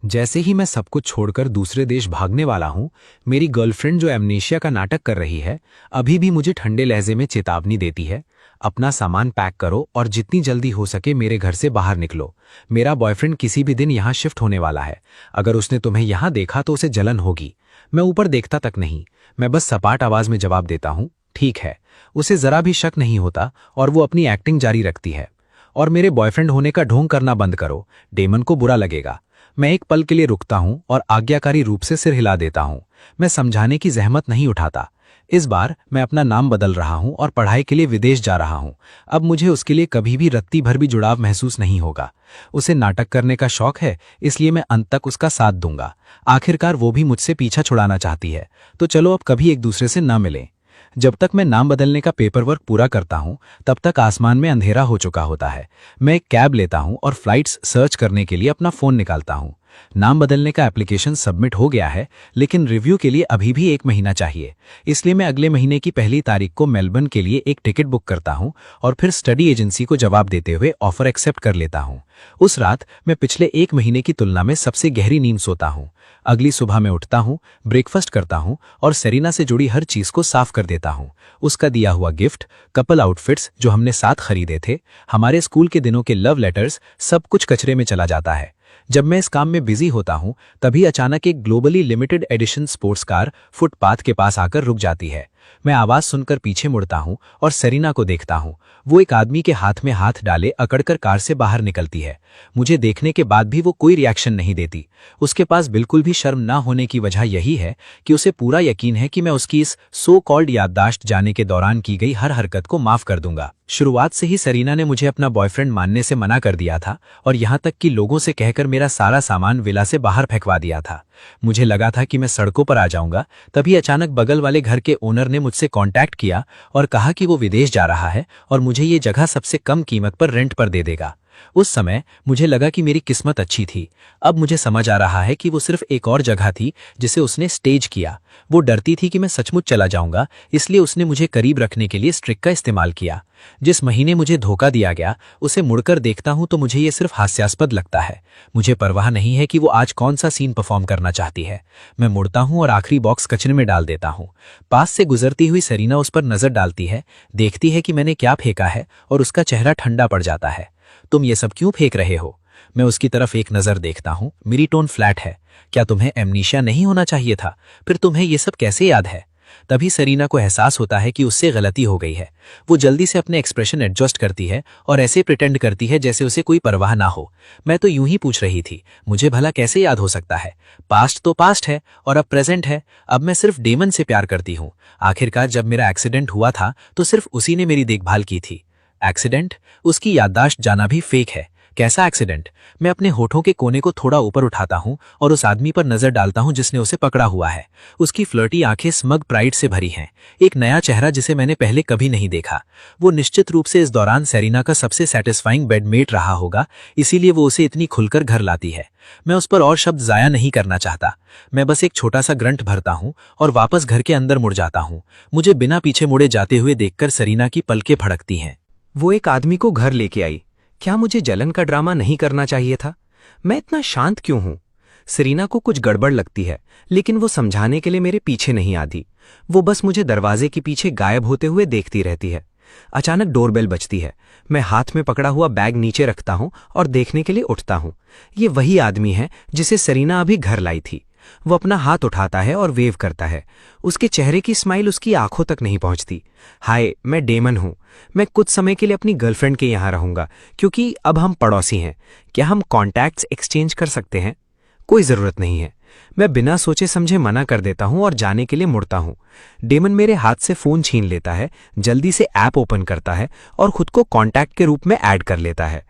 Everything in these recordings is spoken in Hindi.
जैसे ही मैं सब कुछ छोड़कर दूसरे देश भागने वाला हूं, मेरी गर्लफ्रेंड जो एमनेशिया का नाटक कर रही है, अभी भी मुझे ठंडे लहजे में चेतावनी देती है। अपना सामान पैक करो और जितनी जल्दी हो सके मेरे घर से बाहर निकलो। मेरा बॉयफ्रेंड किसी भी दिन यहाँ शिफ्ट होने वाला है। अगर उसने तुम्हें यहाँ देखा तो उसे जलन होगी। मैं ऊपर देखता तक नहीं, मैं बस सपाट आवाज में जवाब देता हूँ, ठीक है। उसे जरा भी शक नहीं होता और वो अपनी एक्टिंग जारी रखती है। और मेरे बॉयफ्रेंड होने का ढोंग करना बंद करो, डेमन को बुरा लगेगा। मैं एक पल के लिए रुकता हूं और आज्ञाकारी रूप से सिर हिला देता हूं। मैं समझाने की जहमत नहीं उठाता। इस बार मैं अपना नाम बदल रहा हूं और पढ़ाई के लिए विदेश जा रहा हूं। अब मुझे उसके लिए कभी भी रत्ती भर भी जुड़ाव महसूस नहीं होगा। उसे नाटक करने का शौक है, इसलिए मैं अंत तक उसका साथ दूंगा। आखिरकार वो भी मुझसे पीछा छुड़ाना चाहती है, तो चलो अब कभी एक दूसरे से न मिलें। जब तक मैं नाम बदलने का पेपर वर्क पूरा करता हूं, तब तक आसमान में अंधेरा हो चुका होता है। मैं एक कैब लेता हूं और फ्लाइट्स सर्च करने के लिए अपना फोन निकालता हूं। नाम बदलने का एप्लीकेशन सबमिट हो गया है, लेकिन रिव्यू के लिए अभी भी 1 महीना चाहिए। इसलिए मैं अगले महीने की 1 तारीख को मेलबर्न के लिए एक टिकट बुक करता हूं और फिर स्टडी एजेंसी को जवाब देते हुए ऑफर एक्सेप्ट कर लेता हूं। उस रात मैं पिछले 1 महीने की तुलना में सबसे गहरी नींद सोता हूं। अगली सुबह मैं उठता हूं, ब्रेकफास्ट करता हूं और सेरिना से जुड़ी हर चीज को साफ कर देता हूं। उसका दिया हुआ गिफ्ट, कपल आउटफिट्स जो हमने साथ खरीदे थे, हमारे स्कूल के दिनों के लव लेटर्स, सब कुछ कचरे में चला जाता है। जब मैं इस काम में बिजी होता हूं, तभी अचानक एक globally limited edition sports car footpath के पास आकर रुक जाती है। मैं आवाज सुनकर पीछे मुड़ता हूं और सेरिना को देखता हूं। वो एक आदमी के हाथ में हाथ डाले अकड़कर कार से बाहर निकलती है। मुझे देखने के बाद भी वो कोई रिएक्शन नहीं देती। उसके पास बिल्कुल भी शर्म ना होने की वजह यही है कि उसे पूरा यकीन है कि मैं उसकी इस सो कॉल्ड याददाश्त जाने के दौरान की गई हर हरकत को माफ कर दूंगा। शुरुआत से ही सेरिना ने मुझे अपना बॉयफ्रेंड मानने से मना कर दिया था और यहाँ तक कि लोगों से कहकर मेरा सारा सामान विला से बाहर फेंकवा दिया था। मुझे लगा था कि मैं सड़कों पर आ जाऊंगा, तभी अचानक बगल वाले घर के ओनर ने मुझसे कांटेक्ट किया और कहा कि वो विदेश जा रहा है और मुझे ये जगह सबसे कम कीमत पर रेंट पर दे देगा। उस समय मुझे लगा कि मेरी किस्मत अच्छी थी। अब मुझे समझ आ रहा है कि वो सिर्फ एक और जगह थी जिसे उसने स्टेज किया। वो डरती थी कि मैं सचमुच चला जाऊंगा, इसलिए उसने मुझे करीब रखने के लिए स्ट्रिक का इस्तेमाल किया। जिस महीने मुझे धोखा दिया गया, उसे मुड़कर देखता हूं तो मुझे ये सिर्फ हास्यास्पद लगता है। मुझे परवाह नहीं है कि वो आज कौन सा सीन परफॉर्म करना चाहती है। मैं मुड़ता हूं और आखिरी बॉक्स कचरे में डाल देता हूं। पास से गुजरती हुई सेरिना उस पर नजर डालती है, देखती है कि मैंने क्या फेंका है और उसका चेहरा ठंडा पड़ जाता है। तुम ये सब क्यों फेंक रहे हो? मैं उसकी तरफ एक नजर देखता हूं। मेरी टोन फ्लैट है। क्या तुम्हें एमनीशिया नहीं होना चाहिए था? फिर तुम्हें ये सब कैसे याद है? तभी सेरिना को एहसास होता है कि उससे गलती हो गई है। वो जल्दी से अपने एक्सप्रेशन एडजस्ट करती है और ऐसे प्रिटेंड करती है जैसे उसे कोई परवाह ना हो। मैं तो यूं ही पूछ रही थी, मुझे भला कैसे याद हो सकता है? पास्ट तो पास्ट है और अब प्रेजेंट है। अब मैं सिर्फ डेमन से प्यार करती हूँ। आखिरकार जब मेरा एक्सीडेंट हुआ था तो सिर्फ उसी ने मेरी देखभाल की थी। एक्सीडेंट? उसकी याददाश्त जाना भी फेक है। कैसा एक्सीडेंट? मैं अपने होठों के कोने को थोड़ा ऊपर उठाता हूं और उस आदमी पर नजर डालता हूं जिसने उसे पकड़ा हुआ है। उसकी फ्लर्टी आंखें स्मग प्राइड से भरी हैं। एक नया चेहरा जिसे मैंने पहले कभी नहीं देखा। वो निश्चित रूप से इस दौरान सेरिना का सबसे सैटिस्फाइंग बेडमेट रहा होगा, इसीलिए वो उसे इतनी खुलकर घर लाती है। मैं उस पर और शब्द जाया नहीं करना चाहता। मैं बस एक छोटा सा ग्रंट भरता हूं और वापस घर के अंदर मुड़ जाता हूं। मुझे बिना पीछे मुड़े जाते हुए देखकर सेरिना की पलकें फड़कती हैं। वो एक आदमी को घर लेके आई। क्या मुझे जलन का ड्रामा नहीं करना चाहिए था? मैं इतना शांत क्यों हूं? सेरिना को कुछ गड़बड़ लगती है, लेकिन वो समझाने के लिए मेरे पीछे नहीं आती। वो बस मुझे दरवाजे के पीछे गायब होते हुए देखती रहती है। अचानक डोरबेल बजती है। मैं हाथ में पकड़ा हुआ बैग नीचे रखता हूं और देखने के लिए उठता हूं। ये वही आदमी है जिसे सेरिना अभी घर लाई थी। वो अपना हाथ उठाता है और वेव करता है। उसके चेहरे की स्माइल उसकी आंखों तक नहीं पहुंचती। हाय, मैं डेमन हूं। मैं कुछ समय के लिए अपनी गर्लफ्रेंड के यहां रहूंगा, क्योंकि अब हम पड़ोसी हैं। क्या हम कॉन्टैक्ट्स एक्सचेंज कर सकते हैं? कोई जरूरत नहीं है। मैं बिना सोचे समझे मना कर देता हूं और जाने के लिए मुड़ता हूं। डेमन मेरे हाथ से फोन छीन लेता है, जल्दी से ऐप ओपन करता है और खुद को कॉन्टैक्ट के रूप में ऐड कर लेता है।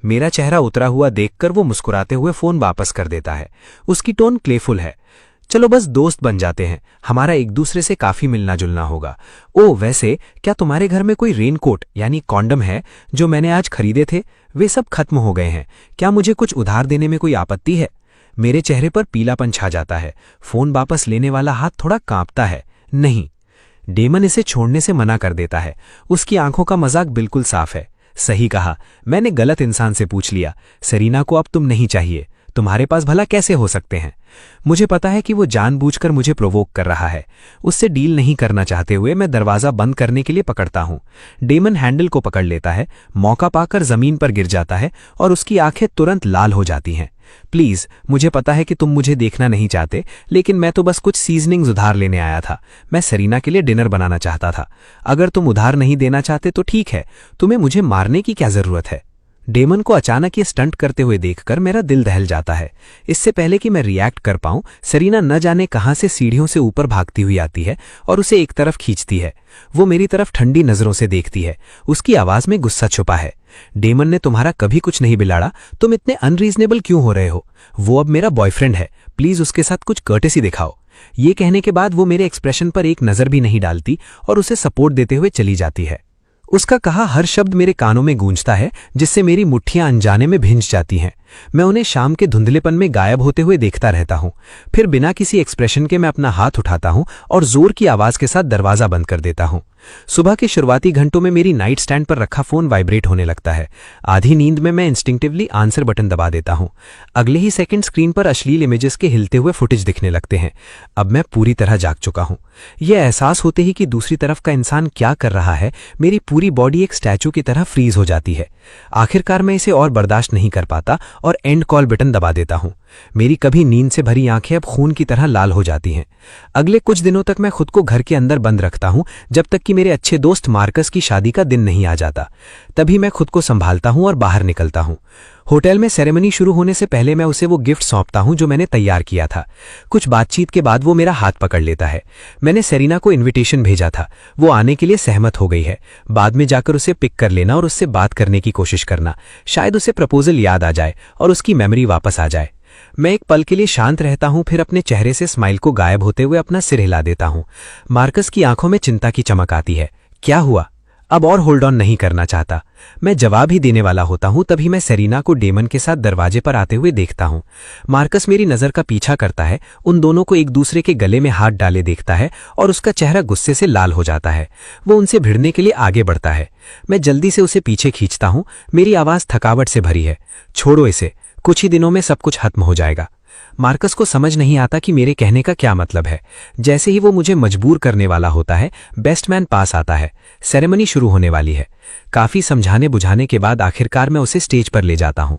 मेरा चेहरा उतरा हुआ देखकर वो मुस्कुराते हुए फोन वापस कर देता है। उसकी टोन प्लेफुल है। चलो बस दोस्त बन जाते हैं, हमारा एक दूसरे से काफी मिलना जुलना होगा। ओह, वैसे क्या तुम्हारे घर में कोई रेनकोट यानी कॉन्डम है जो मैंने आज खरीदे थे? वे सब खत्म हो गए हैं। क्या मुझे कुछ उधार देने में कोई आपत्ति है? मेरे चेहरे पर पीलापन छा जाता है। फोन वापस लेने वाला हाथ थोड़ा कांपता है। नहीं, डेमन इसे छोड़ने से मना कर देता है। उसकी आंखों का मजाक बिल्कुल साफ है। सही कहा, मैंने गलत इंसान से पूछ लिया। सेरिना को अब तुम नहीं चाहिए। तुम्हारे पास भला कैसे हो सकते हैं? मुझे पता है कि वो जानबूझकर मुझे प्रोवोक कर रहा है। उससे डील नहीं करना चाहते हुए मैं दरवाजा बंद करने के लिए पकड़ता हूं। डेमन हैंडल को पकड़ लेता है, मौका पाकर जमीन पर गिर जाता है और उसकी आंखें तुरंत लाल हो जाती हैं। प्लीज, मुझे पता है कि तुम मुझे देखना नहीं चाहते, लेकिन मैं तो बस कुछ सीजनिंग्स उधार लेने आया था। मैं सरीना के लिए डिनर बनाना चाहता था। अगर तुम उधार नहीं देना चाहते तो ठीक है, तुम्हें मुझे मारने की क्या जरूरत है? डेमन को अचानक ये स्टंट करते हुए देखकर मेरा दिल दहल जाता है। इससे पहले कि मैं रिएक्ट कर पाऊं, सरीना न जाने कहां से सीढ़ियों से ऊपर भागती हुई आती है और उसे एक तरफ खींचती है। वो मेरी तरफ ठंडी नजरों से देखती है। उसकी आवाज में गुस्सा छुपा है। डेमन ने तुम्हारा कभी कुछ नहीं बिगाड़ा, तुम इतने अनरीजनेबल क्यों हो रहे हो? वो अब मेरा बॉयफ्रेंड है, प्लीज उसके साथ कुछ कर्टेसी दिखाओ। ये कहने के बाद वो मेरे एक्सप्रेशन पर एक नजर भी नहीं डालती और उसे सपोर्ट देते हुए चली जाती है। उसका कहा हर शब्द मेरे कानों में गूंजता है, जिससे मेरी मुट्ठियां अनजाने में भिंज जाती हैं। मैं उन्हें शाम के धुंधलेपन में गायब होते हुए देखता रहता हूं। फिर बिना किसी एक्सप्रेशन के मैं अपना हाथ उठाता हूं और जोर की आवाज के साथ दरवाजा बंद कर देता हूं। सुबह के शुरुआती घंटों में मेरी नाइट स्टैंड पर रखा फोन वाइब्रेट होने लगता है। आधी नींद में मैं इंस्टिंक्टिवली आंसर बटन दबा देता हूं। अगले ही सेकंड स्क्रीन पर अश्लील इमेजेस के हिलते हुए फुटेज दिखने लगते हैं। अब मैं पूरी तरह जाग चुका हूं। यह एहसास होते ही कि दूसरी तरफ का इंसान क्या कर रहा है, मेरी पूरी बॉडी एक स्टैचू की तरह फ्रीज हो जाती है। आखिरकार मैं इसे और बर्दाश्त नहीं कर पाता और एंड कॉल बटन दबा देता हूं। मेरी कभी नींद से भरी आंखें अब खून की तरह लाल हो जाती हैं। अगले कुछ दिनों तक मैं खुद को घर के अंदर बंद रखता हूं, जब तक कि मेरे अच्छे दोस्त मार्कस की शादी का दिन नहीं आ जाता। तभी मैं खुद को संभालता हूं और बाहर निकलता हूं। होटल में सेरेमनी शुरू होने से पहले मैं उसे वो गिफ्ट सौंपता हूं जो मैंने तैयार किया था। कुछ बातचीत के बाद वो मेरा हाथ पकड़ लेता है। मैंने सेरीना को इनविटेशन भेजा था, वो आने के लिए सहमत हो गई है। बाद में जाकर उसे पिक कर लेना और उससे बात करने की कोशिश करना। शायद उसे प्रपोजल याद आ जाए और उसकी मेमोरी वापस आ जाए। मैं एक पल के लिए शांत रहता हूं, फिर अपने चेहरे से स्माइल को गायब होते हुए अपना सिर हिला देता हूं। मार्कस की आंखों में चिंता की चमक आती है। क्या हुआ? अब और होल्ड ऑन नहीं करना चाहता। मैं जवाब ही देने वाला होता हूं, तभी मैं सेरीना को डेमन के साथ दरवाजे पर आते हुए देखता हूं। मार्कस मेरी नजर का पीछा करता है, उन दोनों को एक दूसरे के गले में हाथ डाले देखता है और उसका चेहरा गुस्से से लाल हो जाता है। वो उनसे भिड़ने के लिए आगे बढ़ता है। मैं जल्दी से उसे पीछे खींचता हूं। मेरी आवाज थकावट से भरी है। छोड़ो इसे, कुछ ही दिनों में सब कुछ खत्म हो जाएगा। मार्कस को समझ नहीं आता कि मेरे कहने का क्या मतलब है। जैसे ही वो मुझे मजबूर करने वाला होता है, बेस्ट मैन पास आता है। सेरेमनी शुरू होने वाली है। काफी समझाने बुझाने के बाद आखिरकार मैं उसे स्टेज पर ले जाता हूं।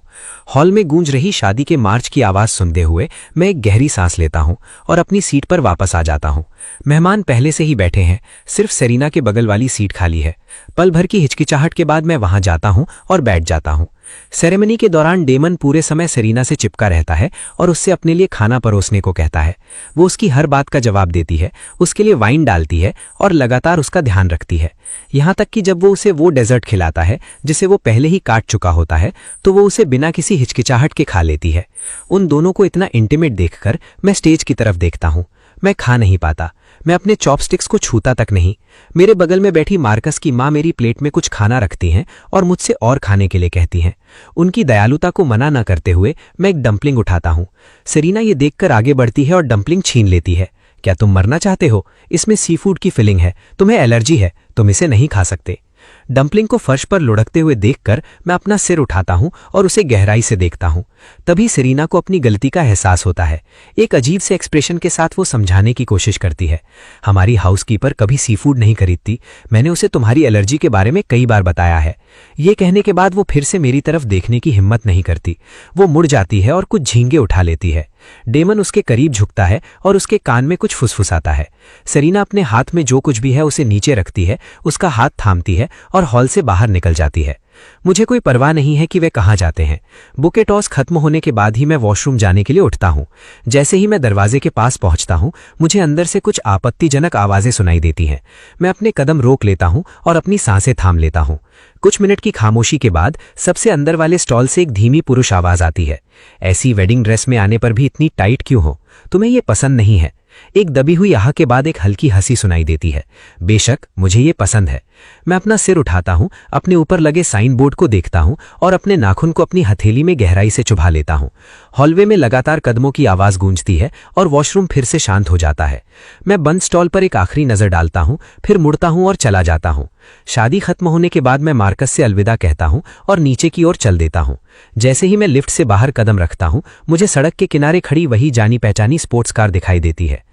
हॉल में गूंज रही शादी के मार्च की आवाज सुनते हुए मैं एक गहरी सांस लेता हूं और अपनी सीट पर वापस आ जाता हूं। मेहमान पहले से ही बैठे हैं, सिर्फ सेरीना के बगल वाली सीट खाली है। पल भर की हिचकिचाहट के बाद मैं वहां जाता हूं और बैठ जाता हूं। सेरेमनी के दौरान डेमन पूरे समय सेरीना से चिपका रहता है और उससे अपने लिए खाना परोसने को कहता है। वो उसकी हर बात का जवाब देती है, उसके लिए वाइन डालती है और लगातार उसका ध्यान रखती है। यहाँ तक कि जब वो उसे वो डेजर्ट खिलाता है जिसे वो पहले ही काट चुका होता है, तो वो उसे बिना किसी हिचकिचाहट के खा लेती है। उन दोनों को इतना इंटीमेट देखकर मैं स्टेज की तरफ देखता हूँ। मैं खा नहीं पाता, मैं अपने चॉपस्टिक्स को छूता तक नहीं। मेरे बगल में बैठी मार्कस की माँ मेरी प्लेट में कुछ खाना रखती हैं और मुझसे और खाने के लिए कहती हैं। उनकी दयालुता को मना न करते हुए मैं एक डंपलिंग उठाता हूँ। सेरीना ये देखकर आगे बढ़ती है और डंपलिंग छीन लेती है। क्या तुम मरना चाहते हो? इसमें सी फूड की फिलिंग है, तुम्हें एलर्जी है, तुम इसे नहीं खा सकते। डंपलिंग को फर्श पर लुढ़कते हुए देखकर मैं अपना सिर उठाता हूं और उसे गहराई से देखता हूं। तभी सेरीना को अपनी गलती का एहसास होता है। एक अजीब से एक्सप्रेशन के साथ वो समझाने की कोशिश करती है। हमारी हाउसकीपर कभी सी फूड नहीं खरीदती, मैंने उसे तुम्हारी एलर्जी के बारे में कई बार बताया है। ये कहने के बाद वो फिर से मेरी तरफ देखने की हिम्मत नहीं करती। वो मुड़ जाती है और कुछ झींगे उठा लेती है। डेमन उसके करीब झुकता है और उसके कान में कुछ फुसफुसाता है। सेरीना अपने हाथ में जो कुछ भी है उसे नीचे रखती है, उसका हाथ थामती है और हॉल से बाहर निकल जाती है। मुझे कोई परवाह नहीं है कि वे कहाँ जाते हैं। बुके टॉस खत्म होने के बाद ही मैं वॉशरूम जाने के लिए उठता हूँ। जैसे ही मैं दरवाजे के पास पहुंचता हूँ, मुझे अंदर से कुछ आपत्तिजनक आवाजें सुनाई देती हैं। मैं अपने कदम रोक लेता हूँ और अपनी सांसें थाम लेता हूँ। कुछ मिनट की खामोशी के बाद सबसे अंदर वाले स्टॉल से एक धीमी पुरुष आवाज आती है। ऐसी वेडिंग ड्रेस में आने पर भी इतनी टाइट क्यों हो? तुम्हें ये पसंद नहीं है? एक दबी हुई आह के बाद एक हल्की हंसी सुनाई देती है। बेशक मुझे ये पसंद है। मैं अपना सिर उठाता हूं, अपने ऊपर लगे साइन बोर्ड को देखता हूं और अपने नाखून को अपनी हथेली में गहराई से चुभा लेता हूं। हॉलवे में लगातार कदमों की आवाज गूंजती है और वॉशरूम फिर से शांत हो जाता है। मैं बंद स्टॉल पर एक आखिरी नजर डालता हूं, फिर मुड़ता हूं और चला जाता हूं। शादी खत्म होने के बाद मैं मार्कस से अलविदा कहता हूं और नीचे की ओर चल देता हूं। जैसे ही मैं लिफ्ट से बाहर कदम रखता हूं, मुझे सड़क के किनारे खड़ी वही जानी पहचानी स्पोर्ट्स कार दिखाई देती है।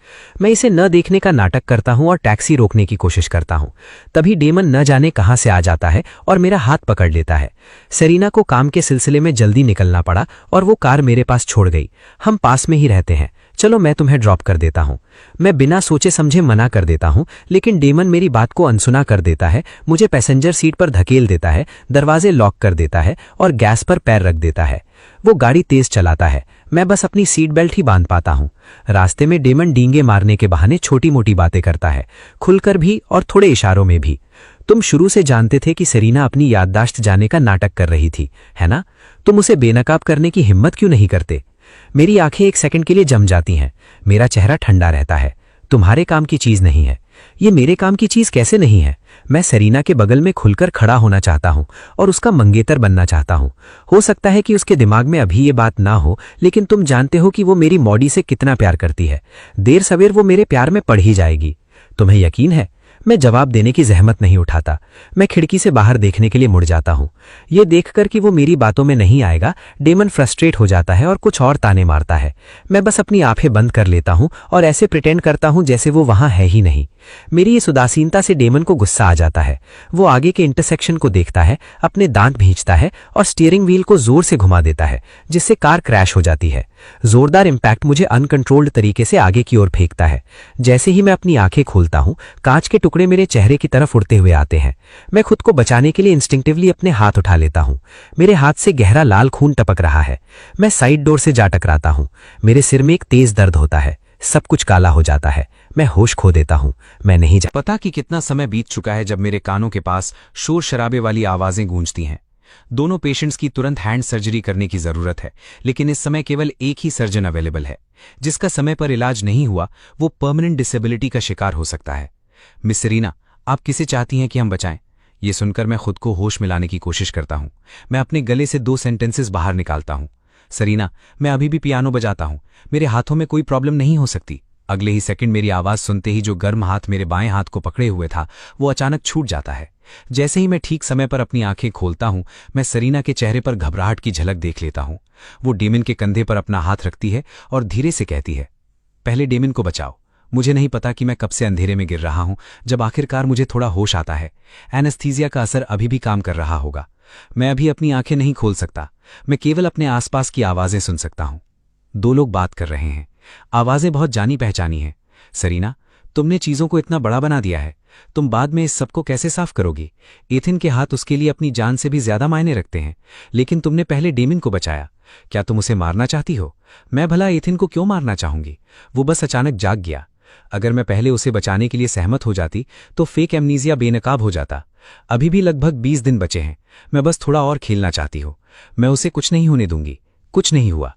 मैं इसे न देखने का नाटक करता हूं और टैक्सी रोकने की कोशिश करता हूं। तभी डेमन न जाने कहां से आ जाता है और मेरा हाथ पकड़ लेता है। सेरीना को काम के सिलसिले में जल्दी निकलना पड़ा और वो कार मेरे पास छोड़ गई। हम पास में ही रहते हैं, चलो मैं तुम्हें ड्रॉप कर देता हूं। मैं बिना सोचे समझे मना कर देता हूं, लेकिन डेमन मेरी बात को अनसुना कर देता है, मुझे पैसेंजर सीट पर धकेल देता है, दरवाजे लॉक कर देता है और गैस पर पैर रख देता है। वो गाड़ी तेज चलाता है, मैं बस अपनी सीट बेल्ट ही बांध पाता हूं। रास्ते में डेमन डींगे मारने के बहाने छोटी मोटी बातें करता है, खुलकर भी और थोड़े इशारों में भी। तुम शुरू से जानते थे कि सेरीना अपनी याददाश्त जाने का नाटक कर रही थी, है ना? तुम उसे बेनकाब करने की हिम्मत क्यों नहीं करते? मेरी आंखें एक सेकंड के लिए जम जाती हैं, मेरा चेहरा ठंडा रहता है। तुम्हारे काम की चीज नहीं है। ये मेरे काम की चीज कैसे नहीं है? मैं सेरीना के बगल में खुलकर खड़ा होना चाहता हूं और उसका मंगेतर बनना चाहता हूं। हो सकता है कि उसके दिमाग में अभी ये बात ना हो, लेकिन तुम जानते हो कि वो मेरी मॉडी से कितना प्यार करती है। देर सवेर वो मेरे प्यार में पड़ ही जाएगी। तुम्हें यकीन है? मैं जवाब देने की जहमत नहीं उठाता। मैं खिड़की से बाहर देखने के लिए मुड़ जाता हूं। ये देखकर कि वो मेरी बातों में नहीं आएगा, डेमन फ्रस्ट्रेट हो जाता है और कुछ और ताने मारता है। मैं बस अपनी आंखें बंद कर लेता हूं और ऐसे प्रिटेंड करता हूं जैसे वो वहां है ही नहीं। मेरी इस उदासीनता से डेमन को गुस्सा आ जाता है। वो आगे के इंटरसेक्शन को देखता है, अपने दांत भींचता है और स्टीयरिंग व्हील को जोर से घुमा देता है, जिससे कार क्रैश हो जाती है। जोरदार इंपैक्ट मुझे अनकंट्रोल्ड तरीके से आगे की ओर फेंकता है। जैसे ही मैं अपनी आंखें खोलता हूं, कांच के टुकड़े मेरे चेहरे की तरफ उड़ते हुए आते हैं। मैं खुद को बचाने के लिए इंस्टिंक्टिवली अपने हाथ उठा लेता हूं। मेरे हाथ से गहरा लाल खून टपक रहा है। मैं साइड डोर से जा टकराता हूं। मेरे सिर में एक तेज दर्द होता है, सब कुछ काला हो जाता है। मैं होश खो देता हूं। मैं नहीं पता कि कितना समय बीत चुका है जब मेरे कानों के पास शोर शराबे वाली आवाजें गूंजती हैं। दोनों पेशेंट्स की तुरंत हैंड सर्जरी करने की जरूरत है, लेकिन इस समय केवल एक ही सर्जन अवेलेबल है। जिसका समय पर इलाज नहीं हुआ वो परमानेंट डिसेबिलिटी का शिकार हो सकता है। मिस सेरीना, आप किसे चाहती हैं कि हम बचाएं? ये सुनकर मैं खुद को होश में लाने की कोशिश करता हूं। मैं अपने गले से 2 सेंटेंसेस बाहर निकालता हूं। सेरीना, मैं अभी भी पियानो बजाता हूं, मेरे हाथों में कोई प्रॉब्लम नहीं हो सकती। अगले ही सेकंड मेरी आवाज सुनते ही जो गर्म हाथ मेरे बाएं हाथ को पकड़े हुए था वो अचानक छूट जाता है। जैसे ही मैं ठीक समय पर अपनी आंखें खोलता हूं, मैं सेरीना के चेहरे पर घबराहट की झलक देख लेता हूं। वो डेमन के कंधे पर अपना हाथ रखती है और धीरे से कहती है, पहले डेमन को बचाओ। मुझे नहीं पता कि मैं कब से अंधेरे में गिर रहा हूं, जब आखिरकार मुझे थोड़ा होश आता है। एनेस्थीसिया का असर अभी भी काम कर रहा होगा। मैं अभी अपनी आंखें नहीं खोल सकता, मैं केवल अपने आसपास की आवाजें सुन सकता हूं। 2 लोग बात कर रहे हैं, आवाजें बहुत जानी पहचानी हैं। सेरीना, तुमने चीजों को इतना बड़ा बना दिया है, तुम बाद में इस सबको कैसे साफ करोगी? एथिन के हाथ उसके लिए अपनी जान से भी ज्यादा मायने रखते हैं, लेकिन तुमने पहले डेमिन को बचाया। क्या तुम उसे मारना चाहती हो? मैं भला एथिन को क्यों मारना चाहूंगी? वो बस अचानक जाग गया। अगर मैं पहले उसे बचाने के लिए सहमत हो जाती तो फेक एमनीजिया बेनकाब हो जाता। अभी भी लगभग 20 दिन बचे हैं, मैं बस थोड़ा और खेलना चाहती हूँ। मैं उसे कुछ नहीं होने दूंगी। कुछ नहीं हुआ।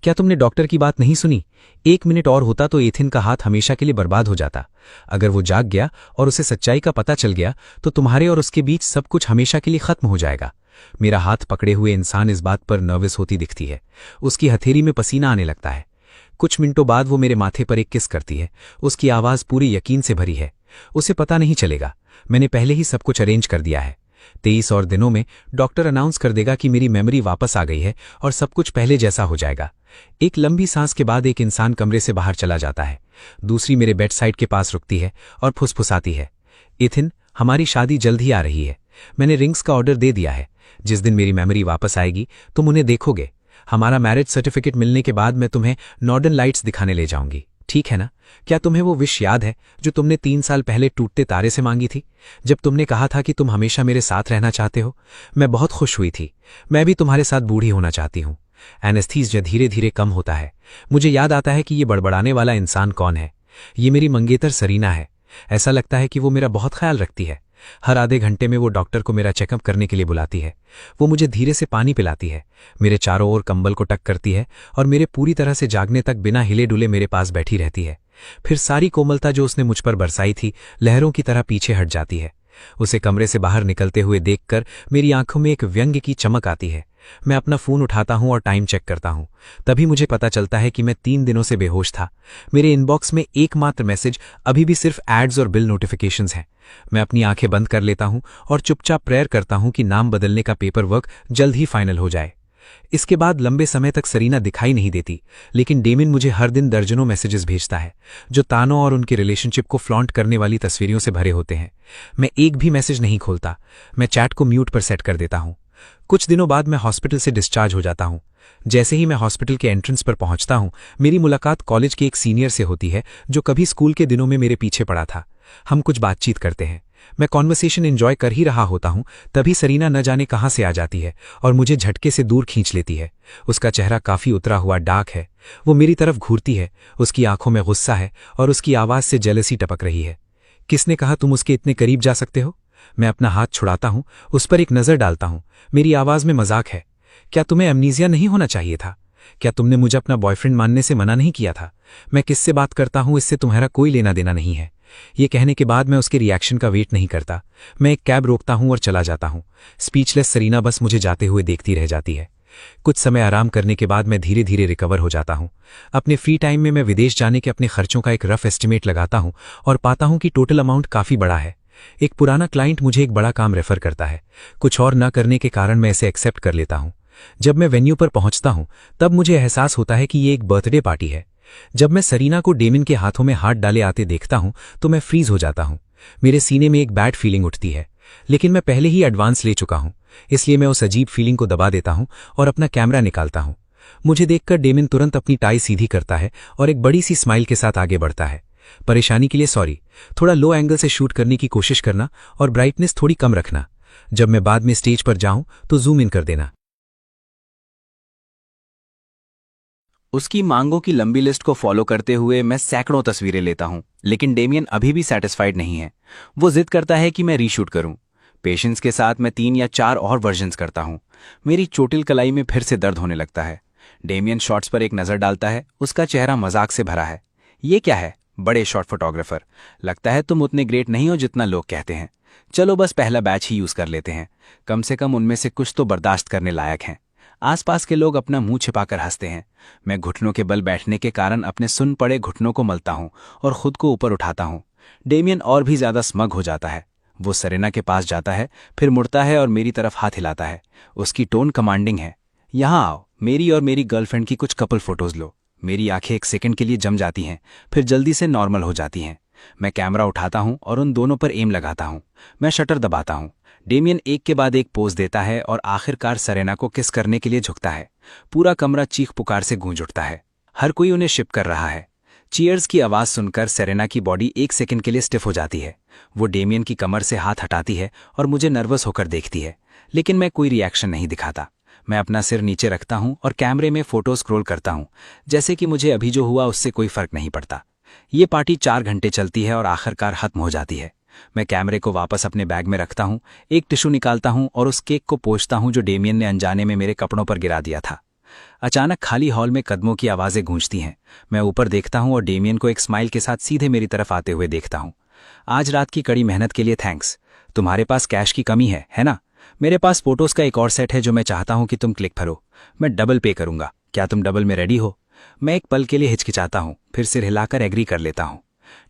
क्या तुमने डॉक्टर की बात नहीं सुनी? 1 मिनट और होता तो एथिन का हाथ हमेशा के लिए बर्बाद हो जाता। अगर वो जाग गया और उसे सच्चाई का पता चल गया तो तुम्हारे और उसके बीच सब कुछ हमेशा के लिए खत्म हो जाएगा। मेरा हाथ पकड़े हुए इंसान इस बात पर नर्वस होती दिखती है। उसकी हथेली में पसीना आने लगता है। कुछ मिनटों बाद वो मेरे माथे पर एक किस करती है। उसकी आवाज पूरी यकीन से भरी है। उसे पता नहीं चलेगा, मैंने पहले ही सब कुछ अरेंज कर दिया है। 23 और दिनों में डॉक्टर अनाउंस कर देगा कि मेरी मेमोरी वापस आ गई है और सब कुछ पहले जैसा हो जाएगा। एक लंबी सांस के बाद एक इंसान कमरे से बाहर चला जाता है। दूसरी मेरे बेड साइड के पास रुकती है और फुसफुसाती है, एथिन, हमारी शादी जल्द ही आ रही है। मैंने रिंग्स का ऑर्डर दे दिया है। जिस दिन मेरी मेमोरी वापस आएगी तुम उन्हें देखोगे। हमारा मैरिज सर्टिफिकेट मिलने के बाद मैं तुम्हें नॉर्दर्न लाइट्स दिखाने ले जाऊंगी, ठीक है ना? क्या तुम्हें वो विश याद है जो तुमने 3 साल पहले टूटते तारे से मांगी थी, जब तुमने कहा था कि तुम हमेशा मेरे साथ रहना चाहते हो? मैं बहुत खुश हुई थी। मैं भी तुम्हारे साथ बूढ़ी होना चाहती हूँ। एनेस्थीसिया धीरे धीरे कम होता है। मुझे याद आता है कि ये बड़बड़ाने वाला इंसान कौन है। ये मेरी मंगेतर सेरीना है। ऐसा लगता है कि वो मेरा बहुत ख्याल रखती है। हर आधे घंटे में वो डॉक्टर को मेरा चेकअप करने के लिए बुलाती है। वो मुझे धीरे से पानी पिलाती है, मेरे चारों ओर कंबल को टक करती है और मेरे पूरी तरह से जागने तक बिना हिले डुले मेरे पास बैठी रहती है। फिर सारी कोमलता जो उसने मुझ पर बरसाई थी लहरों की तरह पीछे हट जाती है। उसे कमरे से बाहर निकलते हुए देखकर मेरी आंखों में एक व्यंग्य की चमक आती है। मैं अपना फोन उठाता हूं और टाइम चेक करता हूं। तभी मुझे पता चलता है कि मैं 3 दिनों से बेहोश था। मेरे इनबॉक्स में एकमात्र मैसेज अभी भी सिर्फ एड्स और बिल नोटिफिकेशंस हैं। मैं अपनी आंखें बंद कर लेता हूं और चुपचाप प्रेयर करता हूं कि नाम बदलने का पेपर वर्क जल्द ही फाइनल हो जाए। इसके बाद लंबे समय तक सरीना दिखाई नहीं देती, लेकिन डेमिन मुझे हर दिन दर्जनों मैसेजेस भेजता है जो तानों और उनके रिलेशनशिप को फ्लॉन्ट करने वाली तस्वीरों से भरे होते हैं। मैं एक भी मैसेज नहीं खोलता। मैं चैट को म्यूट पर सेट कर देता हूं। कुछ दिनों बाद मैं हॉस्पिटल से डिस्चार्ज हो जाता हूं। जैसे ही मैं हॉस्पिटल के एंट्रेंस पर पहुंचता हूं, मेरी मुलाकात कॉलेज के एक सीनियर से होती है जो कभी स्कूल के दिनों में मेरे पीछे पड़ा था। हम कुछ बातचीत करते हैं। मैं कॉन्वर्सेशन एंजॉय कर ही रहा होता हूं, तभी सरीना न जाने कहां से आ जाती है और मुझे झटके से दूर खींच लेती है। उसका चेहरा काफी उतरा हुआ डार्क है। वो मेरी तरफ घूरती है। उसकी आंखों में गुस्सा है और उसकी आवाज से जेलसी टपक रही है। किसने कहा तुम उसके इतने करीब जा सकते हो? मैं अपना हाथ छुड़ाता हूं, उस पर एक नजर डालता हूं। मेरी आवाज में मजाक है। क्या तुम्हें अमनीजिया नहीं होना चाहिए था? क्या तुमने मुझे अपना बॉयफ्रेंड मानने से मना नहीं किया था? मैं किससे बात करता हूं इससे तुम्हारा कोई लेना देना नहीं है। ये कहने के बाद मैं उसके रिएक्शन का वेट नहीं करता। मैं एक कैब रोकता हूं और चला जाता हूं। स्पीचलेस सरीना बस मुझे जाते हुए देखती रह जाती है। कुछ समय आराम करने के बाद मैं धीरे धीरे रिकवर हो जाता हूं। अपने फ्री टाइम में मैं विदेश जाने के अपने खर्चों का एक रफ एस्टिमेट लगाता हूं और पाता हूं कि टोटल अमाउंट काफी बड़ा है। एक पुराना क्लाइंट मुझे एक बड़ा काम रेफर करता है। कुछ और न करने के कारण मैं इसे एक्सेप्ट कर लेता हूं। जब मैं वेन्यू पर पहुंचता हूं, तब मुझे एहसास होता है कि ये एक बर्थडे पार्टी है। जब मैं सरीना को डेमिन के हाथों में हाथ डाले आते देखता हूं, तो मैं फ्रीज हो जाता हूं। मेरे सीने में एक बैड फीलिंग उठती है, लेकिन मैं पहले ही एडवांस ले चुका हूं, इसलिए मैं उस अजीब फीलिंग को दबा देता हूं और अपना कैमरा निकालता हूं। मुझे देखकर डेमिन तुरंत अपनी टाई सीधी करता है और एक बड़ी सी स्माइल के साथ आगे बढ़ता है। परेशानी के लिए सॉरी। थोड़ा लो एंगल से शूट करने की कोशिश करना और ब्राइटनेस थोड़ी कम रखना। जब मैं बाद में स्टेज पर जाऊं तो जूम इन कर देना। उसकी मांगों की लंबी लिस्ट को फॉलो करते हुए मैं सैकड़ों तस्वीरें लेता हूं, लेकिन डेमियन अभी भी सेटिस्फाइड नहीं है। वो जिद करता है कि मैं रीशूट करूं। पेशेंस के साथ मैं 3 या 4 और वर्जन्स करता हूं। मेरी चोटिल कलाई में फिर से दर्द होने लगता है। डेमियन शॉट्स पर एक नज़र डालता है। उसका चेहरा मजाक से भरा है। ये क्या है, बड़े शॉट फोटोग्राफर? लगता है तुम उतने ग्रेट नहीं हो जितना लोग कहते हैं। चलो बस पहला बैच ही यूज कर लेते हैं। कम से कम उनमें से कुछ तो बर्दाश्त करने लायक हैं। आसपास के लोग अपना मुंह छिपाकर हंसते हैं। मैं घुटनों के बल बैठने के कारण अपने सुन पड़े घुटनों को मलता हूं और खुद को ऊपर उठाता हूं। डेमियन और भी ज्यादा स्मग हो जाता है। वो सरेना के पास जाता है, फिर मुड़ता है और मेरी तरफ हाथ हिलाता है। उसकी टोन कमांडिंग है। यहां आओ, मेरी और मेरी गर्लफ्रेंड की कुछ कपल फोटोज लो। मेरी आंखें एक सेकंड के लिए जम जाती हैं, फिर जल्दी से नॉर्मल हो जाती हैं। मैं कैमरा उठाता हूं और उन दोनों पर एम लगाता हूं। मैं शटर दबाता हूं। डेमियन एक के बाद एक पोज देता है और आखिरकार सरेना को किस करने के लिए झुकता है। पूरा कमरा चीख पुकार से गूंज उठता है। हर कोई उन्हें शिप कर रहा है। चीयर्स की आवाज सुनकर सरेना की बॉडी एक सेकंड के लिए स्टिफ हो जाती है। वो डेमियन की कमर से हाथ हटाती है और मुझे नर्वस होकर देखती है, लेकिन मैं कोई रिएक्शन नहीं दिखाता। मैं अपना सिर नीचे रखता हूं और कैमरे में फोटो स्क्रॉल करता हूं, जैसे कि मुझे अभी जो हुआ उससे कोई फर्क नहीं पड़ता। ये पार्टी 4 घंटे चलती है और आखिरकार खत्म हो जाती है। मैं कैमरे को वापस अपने बैग में रखता हूं, एक टिश्यू निकालता हूं और उस केक को पोंछता हूं जो डेमियन ने अनजाने में मेरे कपड़ों पर गिरा दिया था। अचानक खाली हॉल में कदमों की आवाजें गूंजती हैं। मैं ऊपर देखता हूं और डेमियन को एक स्माइल के साथ सीधे मेरी तरफ आते हुए देखता हूं। आज रात की कड़ी मेहनत के लिए थैंक्स। तुम्हारे पास कैश की कमी है ना? मेरे पास फोटोज का एक और सेट है जो मैं चाहता हूं कि तुम क्लिक करो। मैं डबल पे करूंगा। क्या तुम डबल में रेडी हो? मैं एक पल के लिए हिचकिचाता हूं, फिर सिर हिलाकर एग्री कर लेता हूं।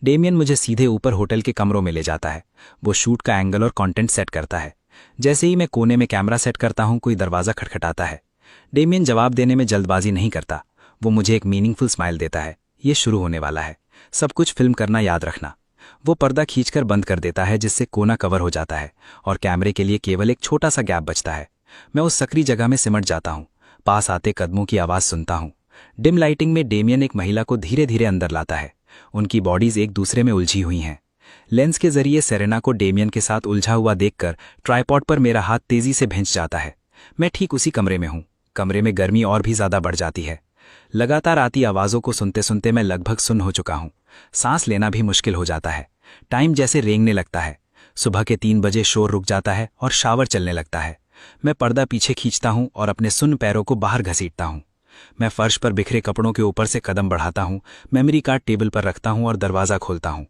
डेमियन मुझे सीधे ऊपर होटल के कमरों में ले जाता है। वो शूट का एंगल और कंटेंट सेट करता है। जैसे ही मैं कोने में कैमरा सेट करता हूं, कोई दरवाजा खटखटाता है। डेमियन जवाब देने में जल्दबाजी नहीं करता। वो मुझे एक मीनिंगफुल स्माइल देता है। ये शुरू होने वाला है। सब कुछ फिल्म करना याद रखना। वो पर्दा खींचकर बंद कर देता है, जिससे कोना कवर हो जाता है और कैमरे के लिए केवल एक छोटा सा गैप बचता है। मैं उस सकरी जगह में सिमट जाता हूं। पास आते कदमों की आवाज सुनता हूं। डिम लाइटिंग में डेमियन एक महिला को धीरे धीरे अंदर लाता है। उनकी बॉडीज एक दूसरे में उलझी हुई हैं। लेंस के जरिए सेरेना को डेमियन के साथ उलझा हुआ देखकर ट्राइपॉड पर मेरा हाथ तेजी से भींच जाता है। मैं ठीक उसी कमरे में हूं। कमरे में गर्मी और भी ज्यादा बढ़ जाती है। लगातार आती आवाजों को सुनते सुनते मैं लगभग सुन्न हो चुका हूं। सांस लेना भी मुश्किल हो जाता है। टाइम जैसे रेंगने लगता है। सुबह के 3 बजे शोर रुक जाता है और शावर चलने लगता है। मैं पर्दा पीछे खींचता हूं और अपने सुन्न पैरों को बाहर घसीटता हूं। मैं फर्श पर बिखरे कपड़ों के ऊपर से कदम बढ़ाता हूं, मेमोरी कार्ड टेबल पर रखता हूं और दरवाजा खोलता हूं।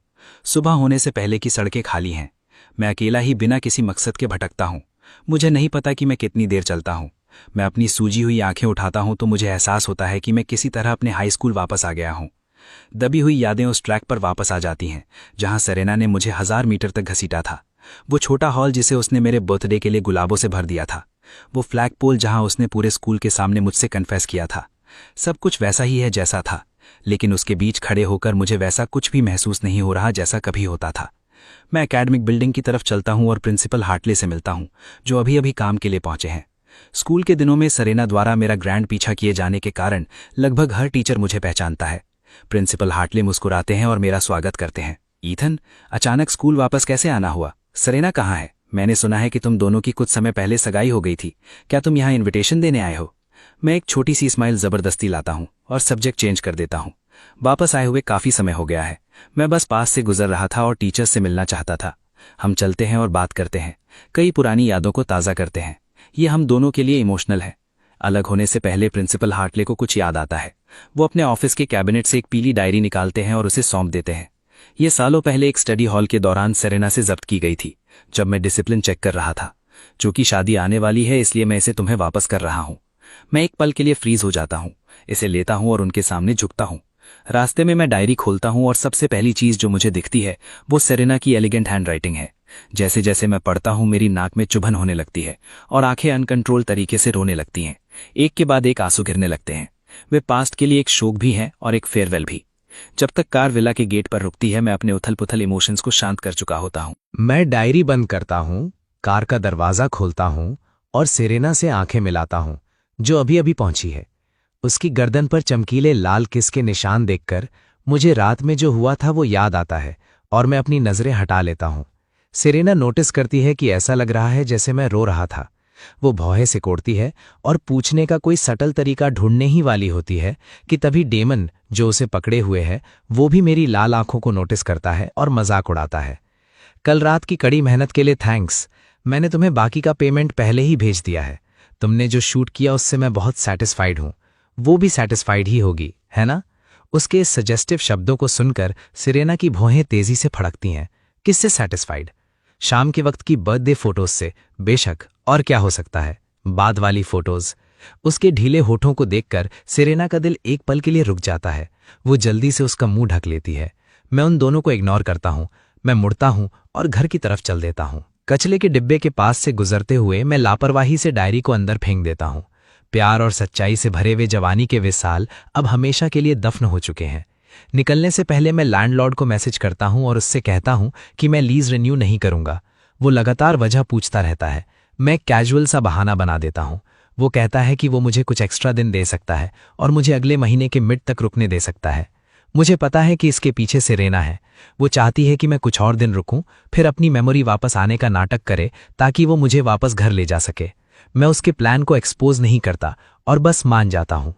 सुबह होने से पहले की सड़कें खाली हैं। मैं अकेला ही बिना किसी मकसद के भटकता हूँ। मुझे नहीं पता कि मैं कितनी देर चलता हूँ। मैं अपनी सूजी हुई आंखें उठाता हूँ तो मुझे एहसास होता है कि मैं किसी तरह अपने हाई स्कूल वापस आ गया हूँ। दबी हुई यादें उस ट्रैक पर वापस आ जाती हैं जहां सेरेना ने मुझे 1000 मीटर तक घसीटा था। वो छोटा हॉल जिसे उसने मेरे बर्थडे के लिए गुलाबों से भर दिया था। वो फ्लैग पोल जहां उसने पूरे स्कूल के सामने मुझसे कन्फेस किया था। सब कुछ वैसा ही है जैसा था, लेकिन उसके बीच खड़े होकर मुझे वैसा कुछ भी महसूस नहीं हो रहा जैसा कभी होता था। मैं एकेडमिक बिल्डिंग की तरफ चलता हूं और प्रिंसिपल हार्टले से मिलता हूं, जो अभी अभी काम के लिए पहुंचे हैं। स्कूल के दिनों में सेरेना द्वारा मेरा ग्रैंड पीछा किए जाने के कारण लगभग हर टीचर मुझे पहचानता है। प्रिंसिपल हार्टले मुस्कुराते हैं और मेरा स्वागत करते हैं। ईथन, अचानक स्कूल वापस कैसे आना हुआ? सेरेना कहाँ है? मैंने सुना है कि तुम दोनों की कुछ समय पहले सगाई हो गई थी। क्या तुम यहाँ इन्विटेशन देने आए हो? मैं एक छोटी सी स्माइल जबरदस्ती लाता हूँ और सब्जेक्ट चेंज कर देता हूँ। वापस आए हुए काफी समय हो गया है। मैं बस पास से गुजर रहा था और टीचर्स से मिलना चाहता था। हम चलते हैं और बात करते हैं, कई पुरानी यादों को ताज़ा करते हैं। ये हम दोनों के लिए इमोशनल है। अलग होने से पहले प्रिंसिपल हार्टले को कुछ याद आता है। वो अपने ऑफिस के कैबिनेट से एक पीली डायरी निकालते हैं और उसे सौंप देते हैं। ये सालों पहले एक स्टडी हॉल के दौरान सेरेना से जब्त की गई थी, जब मैं डिसिप्लिन चेक कर रहा था। चूंकि शादी आने वाली है इसलिए मैं इसे तुम्हें वापस कर रहा हूँ। मैं एक पल के लिए फ्रीज हो जाता हूँ, इसे लेता हूँ और उनके सामने झुकता हूँ। रास्ते में मैं डायरी खोलता हूँ और सबसे पहली चीज जो मुझे दिखती है वो सेरेना की एलिगेंट हैंडराइटिंग है। जैसे जैसे मैं पढ़ता हूँ मेरी नाक में चुभन होने लगती है और आंखें अनकंट्रोल तरीके से रोने लगती हैं। एक के बाद एक आंसू गिरने लगते हैं। वे पास्ट के लिए एक शोक भी है और एक फेयरवेल भी। जब तक कार विला के गेट पर रुकती है मैं अपने उथल पुथल इमोशंस को शांत कर चुका होता हूँ। मैं डायरी बंद करता हूँ, कार का दरवाजा खोलता हूँ और सेरेना से आंखें मिलाता हूँ, जो अभी अभी पहुंची है। उसकी गर्दन पर चमकीले लाल किस के निशान देखकर मुझे रात में जो हुआ था वो याद आता है और मैं अपनी नजरें हटा लेता हूँ। सेरेना नोटिस करती है कि ऐसा लग रहा है जैसे मैं रो रहा था। वो भौहें सिकोड़ती है और पूछने का कोई सटल तरीका ढूंढने ही वाली होती है कि तभी डेमन, जो उसे पकड़े हुए है, वो भी मेरी लाल आंखों को नोटिस करता है और मजाक उड़ाता है। कल रात की कड़ी मेहनत के लिए थैंक्स। मैंने तुम्हें बाकी का पेमेंट पहले ही भेज दिया है। तुमने जो शूट किया उससे मैं बहुत सेटिस्फाइड हूँ। वो भी सेटिस्फाइड ही होगी, है ना? उसके इस सजेस्टिव शब्दों को सुनकर सेरेना की भौहें तेजी से फड़कती हैं। किससे सेटिस्फाइड? शाम के वक्त की बर्थडे फोटोज से, बेशक, और क्या हो सकता है? बाद वाली फोटोज। उसके ढीले होठों को देखकर सेरेना का दिल एक पल के लिए रुक जाता है। वो जल्दी से उसका मुंह ढक लेती है। मैं उन दोनों को इग्नोर करता हूँ। मैं मुड़ता हूँ और घर की तरफ चल देता हूँ। कचले के डिब्बे के पास से गुजरते हुए मैं लापरवाही से डायरी को अंदर फेंक देता हूँ। प्यार और सच्चाई से भरे हुए जवानी के वे साल अब हमेशा के लिए दफन हो चुके हैं। निकलने से पहले मैं लैंडलॉर्ड को मैसेज करता हूं और उससे कहता हूं कि मैं लीज रिन्यू नहीं करूंगा। वो लगातार वजह पूछता रहता है। मैं कैजुअल सा बहाना बना देता हूं। वो कहता है कि वो मुझे कुछ एक्स्ट्रा दिन दे सकता है और मुझे अगले महीने के मिड तक रुकने दे सकता है। मुझे पता है कि इसके पीछे सेरेना है। वो चाहती है कि मैं कुछ और दिन रुकूं, फिर अपनी मेमोरी वापस आने का नाटक करे ताकि वो मुझे वापस घर ले जा सके। मैं उसके प्लान को एक्सपोज नहीं करता और बस मान जाता हूं।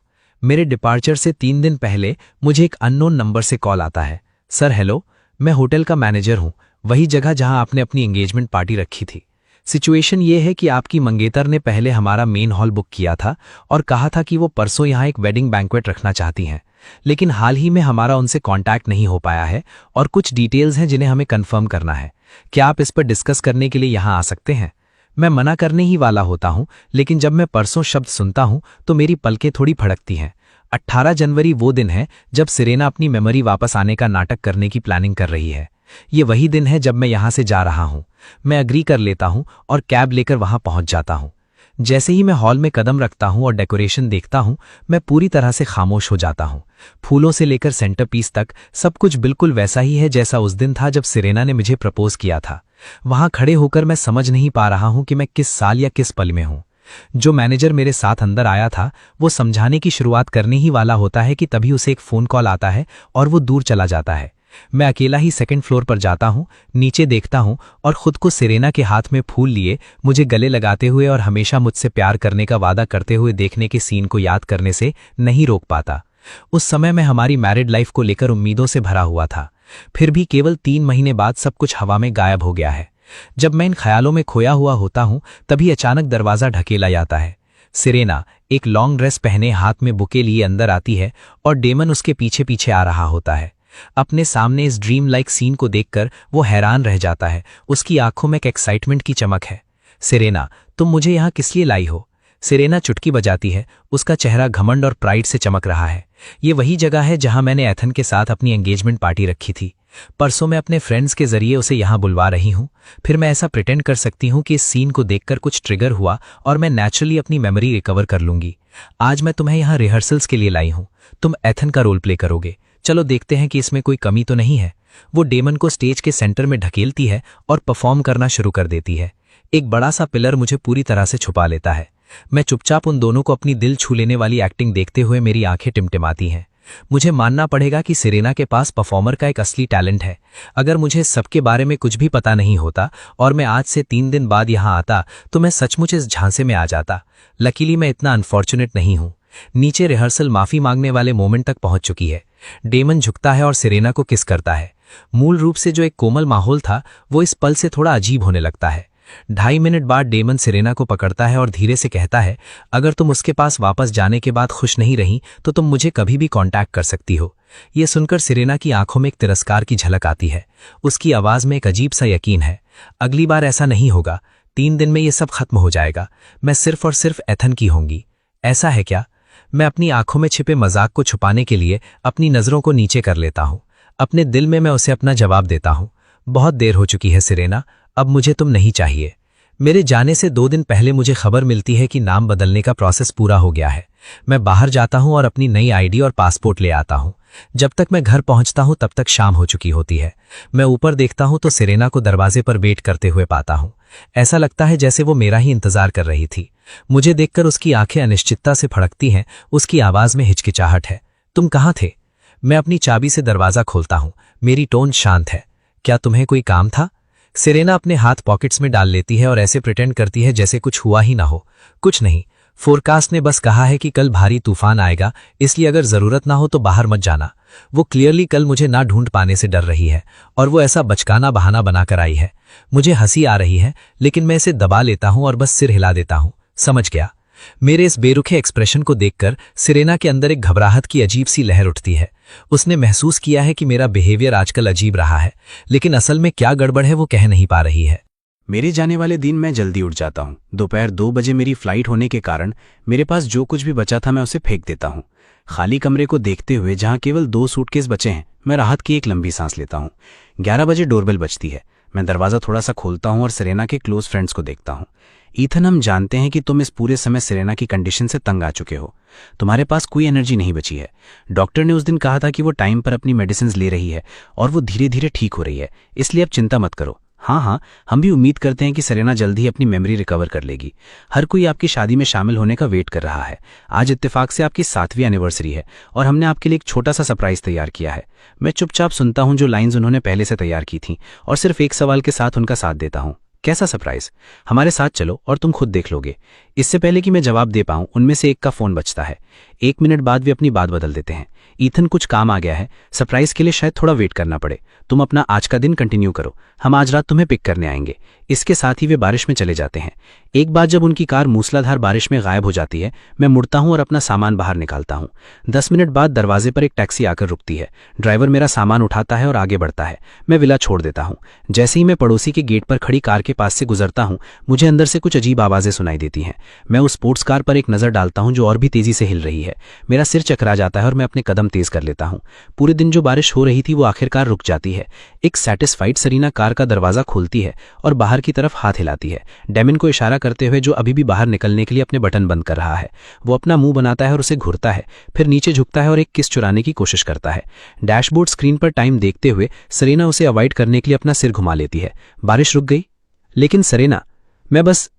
मेरे डिपार्चर से 3 दिन पहले मुझे एक अननोन नंबर से कॉल आता है। सर हेलो, मैं होटल का मैनेजर हूं, वही जगह जहां आपने अपनी एंगेजमेंट पार्टी रखी थी। सिचुएशन ये है कि आपकी मंगेतर ने पहले हमारा मेन हॉल बुक किया था और कहा था कि वो परसों यहां एक वेडिंग बैंक्वेट रखना चाहती हैं, लेकिन हाल ही में हमारा उनसे कांटेक्ट नहीं हो पाया है और कुछ डिटेल्स हैं जिन्हें हमें कंफर्म करना है। क्या आप इस पर डिस्कस करने के लिए यहां आ सकते हैं? मैं मना करने ही वाला होता हूं, लेकिन जब मैं परसों शब्द सुनता हूं तो मेरी पलकें थोड़ी फड़कती हैं। 18 जनवरी वो दिन है जब सेरेना अपनी मेमोरी वापस आने का नाटक करने की प्लानिंग कर रही है। ये वही दिन है जब मैं यहां से जा रहा हूं। मैं अग्री कर लेता हूं और कैब लेकर वहां पहुंच जाता हूं। जैसे ही मैं हॉल में कदम रखता हूं और डेकोरेशन देखता हूं, मैं पूरी तरह से खामोश हो जाता हूं। फूलों से लेकर सेंटरपीस तक सब कुछ बिल्कुल वैसा ही है जैसा उस दिन था जब सेरेना ने मुझे प्रपोज किया था। वहां खड़े होकर मैं समझ नहीं पा रहा हूं कि मैं किस साल या किस पल में हूं। जो मैनेजर मेरे साथ अंदर आया था वो समझाने की शुरुआत करने ही वाला होता है कि तभी उसे एक फोन कॉल आता है और वो दूर चला जाता है। मैं अकेला ही सेकंड फ्लोर पर जाता हूं, नीचे देखता हूं और खुद को सेरेना के हाथ में फूल लिए मुझे गले लगाते हुए और हमेशा मुझसे प्यार करने का वादा करते हुए देखने के सीन को याद करने से नहीं रोक पाता। उस समय मैं हमारी मैरिड लाइफ को लेकर उम्मीदों से भरा हुआ था, फिर भी केवल 3 महीने बाद सब कुछ हवा में गायब हो गया है। जब मैं इन ख्यालों में खोया हुआ होता हूं तभी अचानक दरवाजा ढकेला जाता है। सेरेना एक लॉन्ग ड्रेस पहने हाथ में बुके लिए अंदर आती है और डेमन उसके पीछे पीछे आ रहा होता है। अपने सामने इस ड्रीम लाइक सीन को देखकर वो हैरान रह जाता है। उसकी आंखों में एक एक्साइटमेंट की चमक है। सेरेना, तुम मुझे यहाँ किस लिए लाई हो? सेरेना चुटकी बजाती है। उसका चेहरा घमंड और प्राइड से चमक रहा है। ये वही जगह है जहां मैंने एथन के साथ अपनी एंगेजमेंट पार्टी रखी थी। परसों मैं अपने फ्रेंड्स के जरिए उसे यहाँ बुलवा रही हूँ। फिर मैं ऐसा प्रिटेंड कर सकती हूँ कि इस सीन को देखकर कुछ ट्रिगर हुआ और मैं नेचुरली अपनी मेमोरी रिकवर कर लूंगी। आज मैं तुम्हें यहाँ रिहर्सल्स के लिए लाई हूँ। तुम एथन का रोल प्ले करोगे। चलो देखते हैं कि इसमें कोई कमी तो नहीं है। वो डेमन को स्टेज के सेंटर में ढकेलती है और परफॉर्म करना शुरू कर देती है। एक बड़ा सा पिलर मुझे पूरी तरह से छुपा लेता है। मैं चुपचाप उन दोनों को अपनी दिल छू लेने वाली एक्टिंग देखते हुए मेरी आंखें टिमटिमाती हैं। मुझे मानना पड़ेगा कि सेरेना के पास परफॉर्मर का एक असली टैलेंट है। अगर मुझे सबके बारे में कुछ भी पता नहीं होता और मैं आज से 3 दिन बाद यहाँ आता तो मैं सचमुच इस झांसे में आ जाता। लकीली मैं इतना अनफॉर्चुनेट नहीं हूँ। नीचे रिहर्सल माफी मांगने वाले मोमेंट तक पहुंच चुकी है। डेमन झुकता है और सेरेना को किस करता है। मूल रूप से जो एक कोमल माहौल था वो इस पल से थोड़ा अजीब होने लगता है। 2.5 मिनट बाद डेमन सेरेना को पकड़ता है और धीरे से कहता है, अगर तुम उसके पास वापस जाने के बाद खुश नहीं रही तो तुम मुझे कभी भी कांटेक्ट कर सकती हो। यह सुनकर सेरेना की आंखों में एक तिरस्कार की झलक आती है। उसकी आवाज में एक अजीब सा यकीन है। अगली बार ऐसा नहीं होगा। 3 दिन में ये सब खत्म हो जाएगा। मैं सिर्फ और सिर्फ एथन की होंगी। ऐसा है क्या? मैं अपनी आंखों में छिपे मजाक को छुपाने के लिए अपनी नजरों को नीचे कर लेता हूं। अपने दिल में मैं उसे अपना जवाब देता हूं, बहुत देर हो चुकी है सेरेना, अब मुझे तुम नहीं चाहिए। मेरे जाने से 2 दिन पहले मुझे खबर मिलती है कि नाम बदलने का प्रोसेस पूरा हो गया है। मैं बाहर जाता हूं और अपनी नई आईडी और पासपोर्ट ले आता हूं। जब तक मैं घर पहुंचता हूं तब तक शाम हो चुकी होती है। मैं ऊपर देखता हूं तो सेरेना को दरवाजे पर वेट करते हुए पाता हूं। ऐसा लगता है जैसे वो मेरा ही इंतजार कर रही थी। मुझे देखकर उसकी आंखें अनिश्चितता से फड़कती हैं। उसकी आवाज में हिचकिचाहट है। तुम कहाँ थे? मैं अपनी चाबी से दरवाजा खोलता हूं। मेरी टोन शांत है। क्या तुम्हें कोई काम था? सेरेना अपने हाथ पॉकेट्स में डाल लेती है और ऐसे प्रिटेंड करती है जैसे कुछ हुआ ही ना हो। कुछ नहीं, फोरकास्ट ने बस कहा है कि कल भारी तूफान आएगा, इसलिए अगर जरूरत ना हो तो बाहर मत जाना। वो क्लियरली कल मुझे ना ढूंढ पाने से डर रही है और वो ऐसा बचकाना बहाना बनाकर आई है। मुझे हंसी आ रही है लेकिन मैं इसे दबा लेता हूं और बस सिर हिला देता हूं। समझ गया। मेरे इस बेरुखे एक्सप्रेशन को देखकर सेरेना के अंदर एक घबराहट की अजीब सी लहर उठती है। उसने महसूस किया है कि मेरा बिहेवियर आजकल अजीब रहा है, लेकिन असल में क्या गड़बड़ है वो कह नहीं पा रही है। मेरे जाने वाले दिन मैं जल्दी उठ जाता हूँ। दोपहर 2 बजे मेरी फ्लाइट होने के कारण मेरे पास जो कुछ भी बचा था मैं उसे फेंक देता हूँ। खाली कमरे को देखते हुए जहाँ केवल 2 सूटकेस बचे हैं, मैं राहत की एक लंबी सांस लेता हूँ। 11 बजे डोरबेल बजती है। मैं दरवाज़ा थोड़ा सा खोलता हूँ और सेरेना के क्लोज फ्रेंड्स को देखता हूँ। ईथन, हम जानते हैं कि तुम इस पूरे समय सेरेना की कंडीशन से तंग आ चुके हो। तुम्हारे पास कोई एनर्जी नहीं बची है। डॉक्टर ने उस दिन कहा था कि वो टाइम पर अपनी मेडिसिन ले रही है और वो धीरे धीरे ठीक हो रही है, इसलिए अब चिंता मत करो। हाँ, हम भी उम्मीद करते हैं कि सेरेना जल्द ही अपनी मेमोरी रिकवर कर लेगी। हर कोई आपकी शादी में शामिल होने का वेट कर रहा है। आज इत्तेफाक से आपकी 7वीं एनिवर्सरी है और हमने आपके लिए एक छोटा सा सरप्राइज तैयार किया है। मैं चुपचाप सुनता हूं जो लाइंस उन्होंने पहले से तैयार की थीं और सिर्फ एक सवाल के साथ उनका साथ देता हूं। कैसा सरप्राइज? हमारे साथ चलो और तुम खुद देख लोगे। इससे पहले कि मैं जवाब दे पाऊं, उनमें से एक का फोन बजता है। 1 मिनट बाद वे अपनी बात बदल देते हैं। ईथन, कुछ काम आ गया है। सरप्राइज के लिए शायद थोड़ा वेट करना पड़े। तुम अपना आज का दिन कंटिन्यू करो, हम आज रात तुम्हें पिक करने आएंगे। इसके साथ ही वे बारिश में चले जाते हैं। एक बार जब उनकी कार मूसलाधार बारिश में गायब हो जाती है, मैं मुड़ता हूं और अपना सामान बाहर निकालता हूं। 10 मिनट बाद दरवाजे पर एक टैक्सी आकर रुकती है। ड्राइवर मेरा सामान उठाता है और आगे बढ़ता है। मैं विला छोड़ देता हूं। जैसे ही मैं पड़ोसी के गेट पर खड़ी कार के पास से गुजरता हूं, मुझे अंदर से कुछ अजीब आवाजें सुनाई देती हैं। मैं उस स्पोर्ट्स कार पर एक नजर डालता हूं जो और भी तेजी से हिल रही है। मेरा सिर चकरा जाता है और मैं अपने कदम तेज कर लेता हूं। पूरे दिन जो बारिश हो रही थी वो आखिरकार रुक जाती है। एक सैटिस्फाइड सेरेना कार का दरवाजा खोलती है और बाहर की तरफ हाथ हिलाती है, डेमिन को इशारा करते हुए, जो अभी भी बाहर निकलने के लिए अपने बटन बंद कर रहा है। वो अपना मुंह बनाता है और उसे घूरता है, फिर नीचे झुकता है और एक किस चुराने की कोशिश करता है। डैशबोर्ड स्क्रीन पर टाइम देखते हुए सेरेना उसे अवॉइड करने के लिए अपना सिर घुमा लेती है। बारिश रुक गई, लेकिन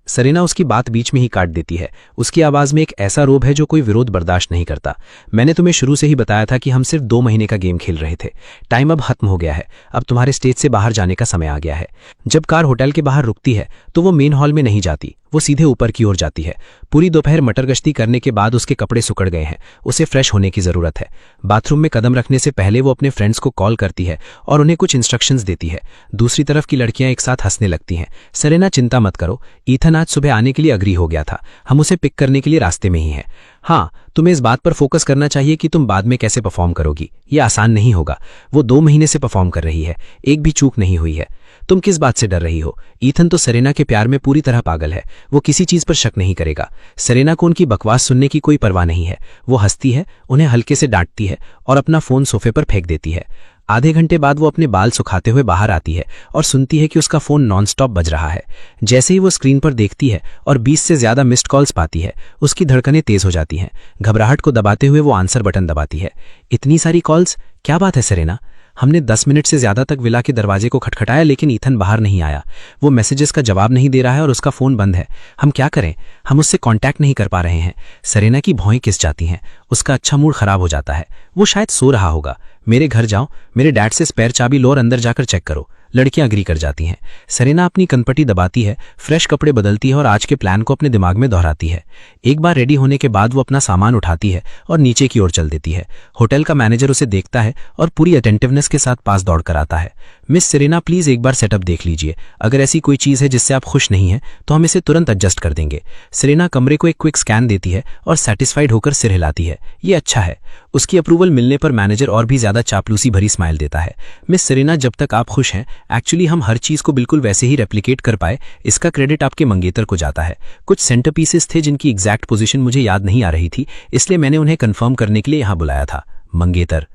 सेरेना उसकी बात बीच में ही काट देती है। उसकी आवाज में एक ऐसा रोब है जो कोई विरोध बर्दाश्त नहीं करता। मैंने तुम्हें शुरू से ही बताया था कि हम सिर्फ 2 महीने का गेम खेल रहे थे। टाइम अब खत्म हो गया है। अब तुम्हारे स्टेज से बाहर जाने का समय आ गया है। जब कार होटल के बाहर रुकती है तो वो मेन हॉल में नहीं जाती, वो सीधे ऊपर की ओर जाती है। पूरी दोपहर मटर गश्ती करने के बाद उसके कपड़े सुकड़ गए हैं। उसे फ्रेश होने की जरूरत है। बाथरूम में कदम रखने से पहले वो अपने फ्रेंड्स को कॉल करती है और उन्हें कुछ इंस्ट्रक्शंस देती है। दूसरी तरफ की लड़कियां एक साथ हंसने लगती हैं। सेरेना, चिंता मत करो, ईथन ईथन आज सुबह आने के लिए अग्री हो गया था। हम उसे पिक करने के लिए रास्ते में ही हैं। हाँ, तुम्हें इस बात पर फोकस करना चाहिए कि तुम बाद में कैसे परफॉर्म करोगी। ये आसान नहीं होगा। वो 2 महीने से परफॉर्म कर रही है, एक भी चूक नहीं हुई है। तुम किस बात से डर रही हो? ईथन तो सेरेना के प्यार में पूरी तरह पागल है। वो किसी चीज पर शक नहीं करेगा। सेरेना को उनकी बकवास सुनने की कोई परवाह नहीं है। वो हंसती है, उन्हें हल्के से डांटती है और अपना फोन सोफे पर फेंक देती है। आधे घंटे बाद वो अपने बाल सुखाते हुए बाहर आती है और सुनती है कि उसका फोन नॉनस्टॉप बज रहा है। जैसे ही वो स्क्रीन पर देखती है और 20 से ज्यादा मिस्ड कॉल्स पाती है, उसकी धड़कनें तेज हो जाती हैं। घबराहट को दबाते हुए वो आंसर बटन दबाती है। इतनी सारी कॉल्स, क्या बात है सेरेना? हमने 10 मिनट से ज्यादा तक विला के दरवाजे को खटखटाया, लेकिन ईथन बाहर नहीं आया। वो मैसेजेस का जवाब नहीं दे रहा है और उसका फोन बंद है। हम क्या करें? हम उससे कांटेक्ट नहीं कर पा रहे हैं। सेरेना की भौएं किस जाती हैं। उसका अच्छा मूड खराब हो जाता है। वो शायद सो रहा होगा। मेरे घर जाओ, मेरे डैड से स्पेयर चाबी लो और अंदर जाकर चेक करो। लड़कियां अग्री कर जाती हैं। सेरेना अपनी कनपटी दबाती है, फ्रेश कपड़े बदलती है और आज के प्लान को अपने दिमाग में दोहराती है। एक बार रेडी होने के बाद वो अपना सामान उठाती है और नीचे की ओर चल देती है। होटल का मैनेजर उसे देखता है और पूरी अटेंटिवनेस के साथ पास दौड़ कर आता है। मिस सेरेना, प्लीज एक बार सेटअप देख लीजिए। अगर ऐसी कोई चीज है जिससे आप खुश नहीं हैं तो हम इसे तुरंत एडजस्ट कर देंगे। सेरेना कमरे को एक क्विक स्कैन देती है और सेटिस्फाइड होकर सिर हिलाती है। ये अच्छा है। उसकी अप्रूवल मिलने पर मैनेजर और भी ज्यादा चापलूसी भरी स्माइल देता है। मिस सेरेना, जब तक आप खुश हैं, एक्चुअली हम हर चीज को बिल्कुल वैसे ही रेप्लिकेट कर पाए, इसका क्रेडिट आपके मंगेतर को जाता है। कुछ सेंटर पीसेस थे जिनकी एग्जैक्ट पोजीशन मुझे याद नहीं आ रही थी, इसलिए मैंने उन्हें कंफर्म करने के लिए यहां बुलाया था। मंगेतर।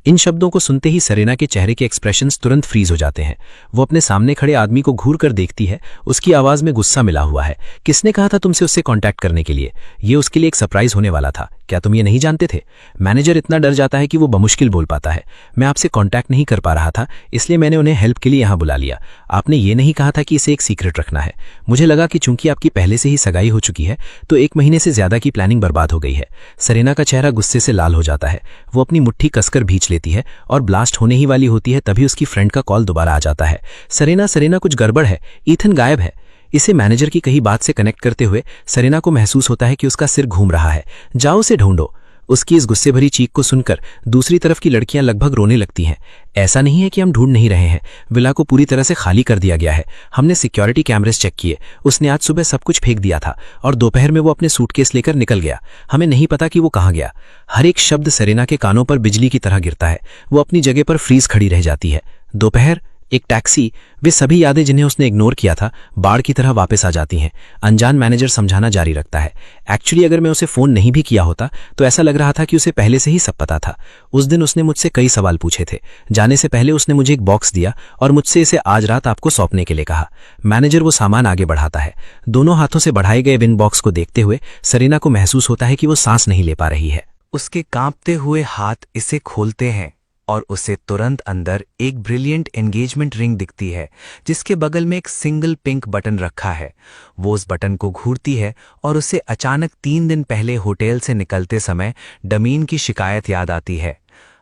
इन शब्दों को सुनते ही सेरेना के चेहरे के एक्सप्रेशंस तुरंत फ्रीज हो जाते हैं। वो अपने सामने खड़े आदमी को घूर कर देखती है। उसकी आवाज में गुस्सा मिला हुआ है। किसने कहा था तुमसे उससे कांटेक्ट करने के लिए? ये उसके लिए एक सरप्राइज होने वाला था। क्या तुम ये नहीं जानते थे? मैनेजर इतना डर जाता है कि वो बमुश्किल बोल पाता है। मैं आपसे कांटेक्ट नहीं कर पा रहा था, इसलिए मैंने उन्हें हेल्प के लिए यहां बुला लिया। आपने ये नहीं कहा था कि इसे एक सीक्रेट रखना है। मुझे लगा कि चूंकि आपकी पहले से ही सगाई हो चुकी है तो 1 महीने से ज्यादा की प्लानिंग बर्बाद हो गई है। सेरेना का चेहरा गुस्से से लाल हो जाता है। वो अपनी मुट्ठी कसकर भींच लेती है और ब्लास्ट होने ही वाली होती है, तभी उसकी फ्रेंड का कॉल दोबारा आ जाता है। सेरेना, कुछ गड़बड़ है। ईथन गायब है। इसे मैनेजर की कही बात से कनेक्ट करते हुए सेरेना को महसूस होता है कि उसका सिर घूम रहा है। जाओ उसे ढूंढो। उसकी इस गुस्से भरी चीख को सुनकर दूसरी तरफ की लड़कियां लगभग रोने लगती हैं। ऐसा नहीं है कि हम ढूंढ नहीं रहे हैं। विला को पूरी तरह से खाली कर दिया गया है। हमने सिक्योरिटी कैमरेस चेक किए। उसने आज सुबह सब कुछ फेंक दिया था और दोपहर में वो अपने सूटकेस लेकर निकल गया। हमें नहीं पता कि वो कहाँ गया। हर एक शब्द सेरेना के कानों पर बिजली की तरह गिरता है। वो अपनी जगह पर फ्रीज खड़ी रह जाती है। दोपहर, एक टैक्सी, वे सभी यादें जिन्हें उसने इग्नोर किया था बाढ़ की तरह वापस आ जाती हैं। अनजान मैनेजर समझाना जारी रखता है। एक्चुअली अगर मैं उसे फोन नहीं भी किया होता तो ऐसा लग रहा था कि उसे पहले से ही सब पता था। उस दिन उसने मुझसे कई सवाल पूछे थे। जाने से पहले उसने मुझे एक बॉक्स दिया और मुझसे इसे आज रात आपको सौंपने के लिए कहा। मैनेजर वो सामान आगे बढ़ाता है। दोनों हाथों से बढ़ाए गए विन बॉक्स को देखते हुए सेरेना को महसूस होता है कि वो सांस नहीं ले पा रही है। उसके कांपते हुए हाथ इसे खोलते हैं और उसे तुरंत अंदर एक ब्रिलियंट एंगेजमेंट रिंग दिखती है जिसके बगल में एक सिंगल पिंक बटन रखा है। वो उस बटन को घूरती है और उसे अचानक 3 दिन पहले होटल से निकलते समय डमीन की शिकायत याद आती है।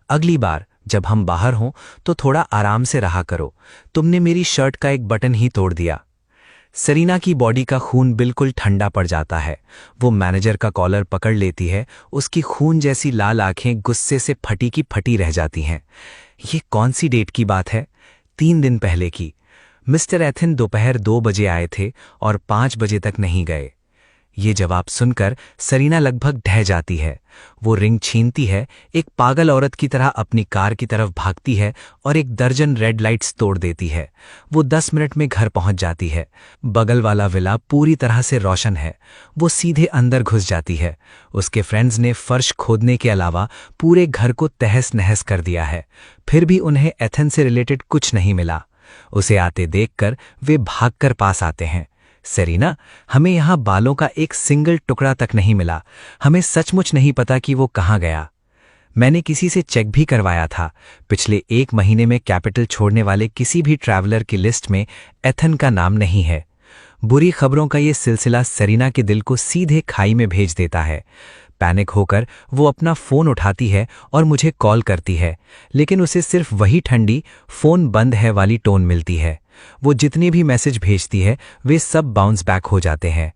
अगली बार जब हम बाहर हों तो थोड़ा आराम से रहा करो। तुमने मेरी शर्ट का एक बटन ही तोड़ दिया। सेरेना की बॉडी का खून बिल्कुल ठंडा पड़ जाता है। वो मैनेजर का कॉलर पकड़ लेती है। उसकी खून जैसी लाल आंखें गुस्से से फटी की फटी रह जाती हैं। ये कौन सी डेट की बात है? 3 दिन पहले की। मिस्टर एथन दोपहर 2 बजे आए थे और 5 बजे तक नहीं गए। ये जवाब सुनकर सेरेना लगभग ढह जाती है। वो रिंग छीनती है, एक पागल औरत की तरह अपनी कार की तरफ भागती है और 1 दर्जन रेड लाइट्स तोड़ देती है। वो 10 मिनट में घर पहुंच जाती है। बगल वाला विला पूरी तरह से रोशन है। वो सीधे अंदर घुस जाती है। उसके फ्रेंड्स ने फर्श खोदने के अलावा पूरे घर को तहस नहस कर दिया है। फिर भी उन्हें एथन से रिलेटेड कुछ नहीं मिला। उसे आते देखकर वे भागकर पास आते हैं। सेरेना, हमें यहां बालों का एक सिंगल टुकड़ा तक नहीं मिला। हमें सचमुच नहीं पता कि वो कहां गया। मैंने किसी से चेक भी करवाया था। पिछले 1 महीने में कैपिटल छोड़ने वाले किसी भी ट्रैवलर की लिस्ट में एथन का नाम नहीं है। बुरी खबरों का ये सिलसिला सेरेना के दिल को सीधे खाई में भेज देता है। पैनिक होकर वो अपना फोन उठाती है और मुझे कॉल करती है, लेकिन उसे सिर्फ वही ठंडी फोन बंद है वाली टोन मिलती है। वो जितने भी मैसेज भेजती है वे सब बाउंस बैक हो जाते हैं।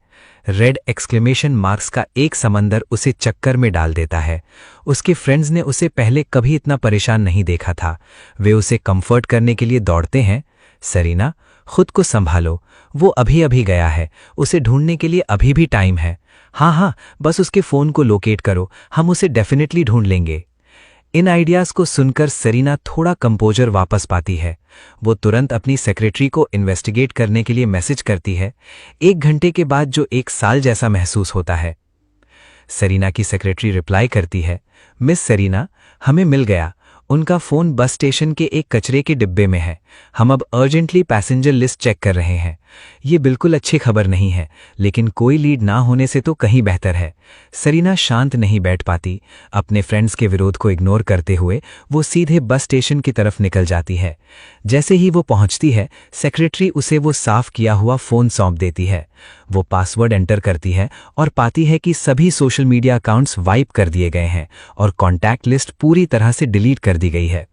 रेड एक्सक्लेमेशन मार्क्स का एक समंदर उसे चक्कर में डाल देता है। उसके फ्रेंड्स ने उसे पहले कभी इतना परेशान नहीं देखा था। वे उसे कंफर्ट करने के लिए दौड़ते हैं। सेरेना, खुद को संभालो, वो अभी अभी गया है, उसे ढूंढने के लिए अभी भी टाइम है। हाँ हाँ, बस उसके फ़ोन को लोकेट करो, हम उसे डेफिनेटली ढूंढ लेंगे। इन आइडियाज़ को सुनकर सरीना थोड़ा कंपोजर वापस पाती है। वो तुरंत अपनी सेक्रेटरी को इन्वेस्टिगेट करने के लिए मैसेज करती है। 1 घंटे के बाद जो 1 साल जैसा महसूस होता है। सरीना की सेक्रेटरी रिप्लाई करती है, मिस सरीना, हमें मिल गया। उनका फ़ोन बस स्टेशन के एक कचरे के डिब्बे में है। हम अब अर्जेंटली पैसेंजर लिस्ट चेक कर रहे हैं। ये बिल्कुल अच्छी खबर नहीं है, लेकिन कोई लीड ना होने से तो कहीं बेहतर है। सरीना शांत नहीं बैठ पाती। अपने फ्रेंड्स के विरोध को इग्नोर करते हुए वो सीधे बस स्टेशन की तरफ निकल जाती है। जैसे ही वो पहुंचती है, सेक्रेटरी उसे वो साफ किया हुआ फ़ोन सौंप देती है। वो पासवर्ड एंटर करती है और पाती है कि सभी सोशल मीडिया अकाउंट्स वाइप कर दिए गए हैं और कॉन्टैक्ट लिस्ट पूरी तरह से डिलीट कर दी गई है।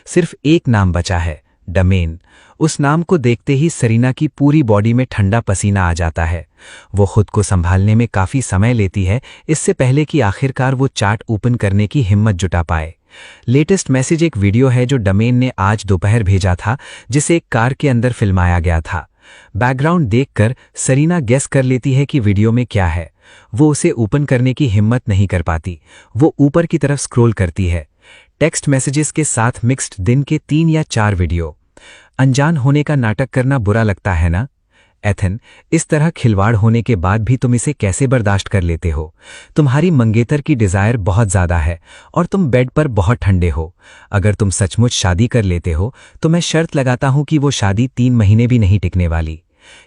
सिर्फ एक नाम बचा है, डमेन। उस नाम को देखते ही सरीना की पूरी बॉडी में ठंडा पसीना आ जाता है। वो खुद को संभालने में काफ़ी समय लेती है, इससे पहले कि आखिरकार वो चार्ट ओपन करने की हिम्मत जुटा पाए। लेटेस्ट मैसेज एक वीडियो है जो डमेन ने आज दोपहर भेजा था, जिसे एक कार के अंदर फिल्माया गया था। बैकग्राउंड देखकर सरीना गेस कर लेती है कि वीडियो में क्या है। वो उसे ओपन करने की हिम्मत नहीं कर पाती। वो ऊपर की तरफ स्क्रॉल करती है। टेक्स्ट मैसेजेस के साथ मिक्स्ड दिन के 3 या 4 वीडियो। अनजान होने का नाटक करना बुरा लगता है ना? एथन, इस तरह खिलवाड़ होने के बाद भी तुम इसे कैसे बर्दाश्त कर लेते हो? तुम्हारी मंगेतर की डिज़ायर बहुत ज़्यादा है और तुम बेड पर बहुत ठंडे हो। अगर तुम सचमुच शादी कर लेते हो तो मैं शर्त लगाता हूं कि वो शादी 3 महीने भी नहीं टिकने वाली।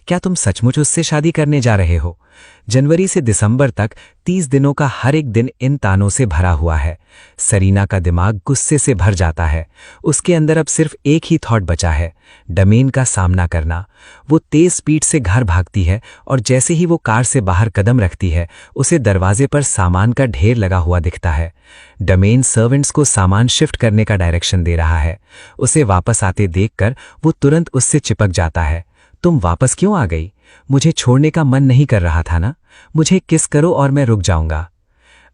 क्या तुम सचमुच उससे शादी करने जा रहे हो? जनवरी से दिसंबर तक 30 दिनों का हर एक दिन इन तानों से भरा हुआ है। सरीना का दिमाग गुस्से से भर जाता है। उसके अंदर अब सिर्फ एक ही थॉट बचा है, डमेन का सामना करना। वो तेज स्पीड से घर भागती है और जैसे ही वो कार से बाहर कदम रखती है, उसे दरवाजे पर सामान का ढेर लगा हुआ दिखता है। डमेन सर्वेंट्स को सामान शिफ्ट करने का डायरेक्शन दे रहा है। उसे वापस आते देखकर वो तुरंत उससे चिपक जाता है। तुम वापस क्यों आ गई? मुझे छोड़ने का मन नहीं कर रहा था ना? मुझे किस करो और मैं रुक जाऊंगा।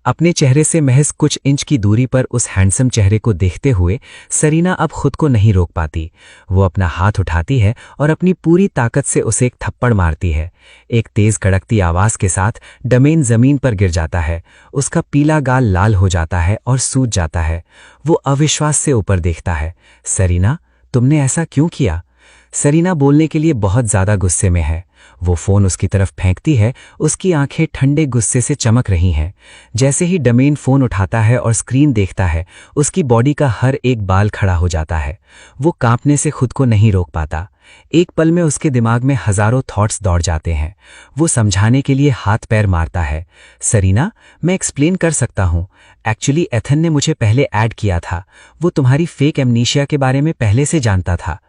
अपने चेहरे से महज कुछ इंच की दूरी पर उस हैंडसम चेहरे को देखते हुए सरीना अब खुद को नहीं रोक पाती। वो अपना हाथ उठाती है और अपनी पूरी ताकत से उसे एक थप्पड़ मारती है। एक तेज कड़कती आवाज के साथ डमेन जमीन पर गिर जाता है। उसका पीला गाल लाल हो जाता है और सूज जाता है। वो अविश्वास से ऊपर देखता है। सरीना, तुमने ऐसा क्यों किया? सरीना बोलने के लिए बहुत ज्यादा गुस्से में है। वो फोन उसकी तरफ फेंकती है। उसकी आंखें ठंडे गुस्से से चमक रही हैं। जैसे ही डमेन फोन उठाता है और स्क्रीन देखता है, उसकी बॉडी का हर एक बाल खड़ा हो जाता है। वो कांपने से खुद को नहीं रोक पाता। एक पल में उसके दिमाग में हजारों थॉट्स दौड़ जाते हैं। वो समझाने के लिए हाथ पैर मारता है। सरीना, मैं एक्सप्लेन कर सकता हूँ। एक्चुअली एथन ने मुझे पहले ऐड किया था। वो तुम्हारी फेक एमनीशिया के बारे में पहले से जानता था।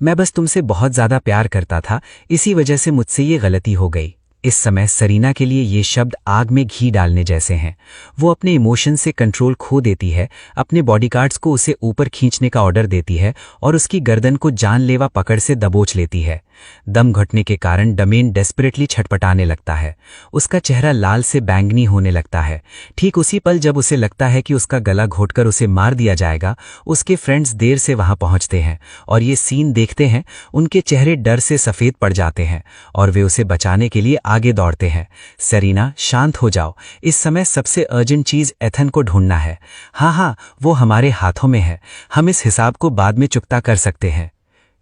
मैं बस तुमसे बहुत ज्यादा प्यार करता था, इसी वजह से मुझसे ये गलती हो गई। इस समय सरीना के लिए ये शब्द आग में घी डालने जैसे हैं। वो अपने इमोशन से कंट्रोल खो देती है, अपने बॉडीगार्ड्स को उसे ऊपर खींचने का ऑर्डर देती है और उसकी गर्दन को जानलेवा पकड़ से दबोच लेती है। दम घुटने के कारण डमेन डेस्परेटली छटपटाने लगता है। उसका चेहरा लाल से बैंगनी होने लगता है। ठीक उसी पल जब उसे लगता है कि उसका गला घोटकर उसे मार दिया जाएगा, उसके फ्रेंड्स देर से वहां पहुंचते हैं और ये सीन देखते हैं। उनके चेहरे डर से सफेद पड़ जाते हैं और वे उसे बचाने के लिए आगे दौड़ते हैं। सरीना, शांत हो जाओ। इस समय सबसे अर्जेंट चीज एथन को ढूंढना है। हाँ, वो हमारे हाथों में है। हम इस हिसाब को बाद में चुकता कर सकते हैं।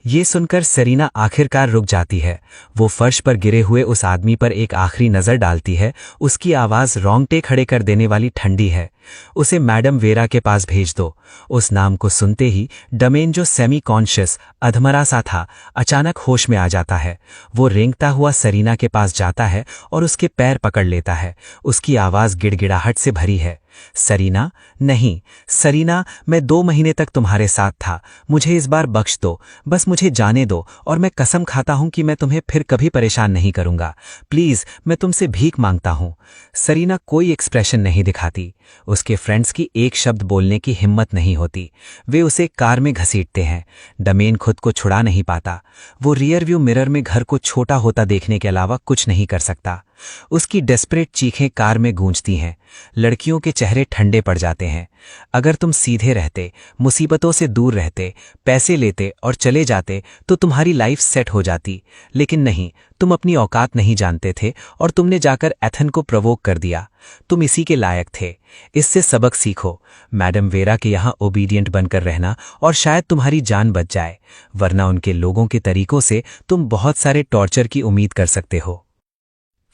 ये सुनकर सरीना आखिरकार रुक जाती है। वो फर्श पर गिरे हुए उस आदमी पर एक आखिरी नजर डालती है। उसकी आवाज रोंगटे खड़े कर देने वाली ठंडी है। उसे मैडम वेरा के पास भेज दो। उस नाम को सुनते ही डमेन, जो सेमी कॉन्शियस अधमरा सा था, अचानक होश में आ जाता है। वो रेंगता हुआ सरीना के पास जाता है और उसके पैर पकड़ लेता है। उसकी आवाज गिड़गिड़ाहट से भरी है। सरीना, नहीं सरीना, मैं 2 महीने तक तुम्हारे साथ था। मुझे इस बार बख्श दो। बस मुझे जाने दो और मैं कसम खाता हूं कि मैं तुम्हें फिर कभी परेशान नहीं करूंगा। प्लीज, मैं तुमसे भीख मांगता हूं। सरीना कोई एक्सप्रेशन नहीं दिखाती। उसके फ्रेंड्स की एक शब्द बोलने की हिम्मत नहीं होती। वे उसे कार में घसीटते हैं। डमेन खुद को छुड़ा नहीं पाता। वो रियर व्यू मिरर में घर को छोटा होता देखने के अलावा कुछ नहीं कर सकता। उसकी डेस्परेट चीखें कार में गूंजती हैं। लड़कियों के चेहरे ठंडे पड़ जाते हैं। अगर तुम सीधे रहते, मुसीबतों से दूर रहते, पैसे लेते और चले जाते तो तुम्हारी लाइफ सेट हो जाती। लेकिन नहीं, तुम अपनी औकात नहीं जानते थे और तुमने जाकर एथन को प्रवोक कर दिया। तुम इसी के लायक थे। इससे सबक सीखो, मैडम वेरा के यहाँ ओबीडियंट बनकर रहना और शायद तुम्हारी जान बच जाए, वरना उनके लोगों के तरीकों से तुम बहुत सारे टॉर्चर की उम्मीद कर सकते हो।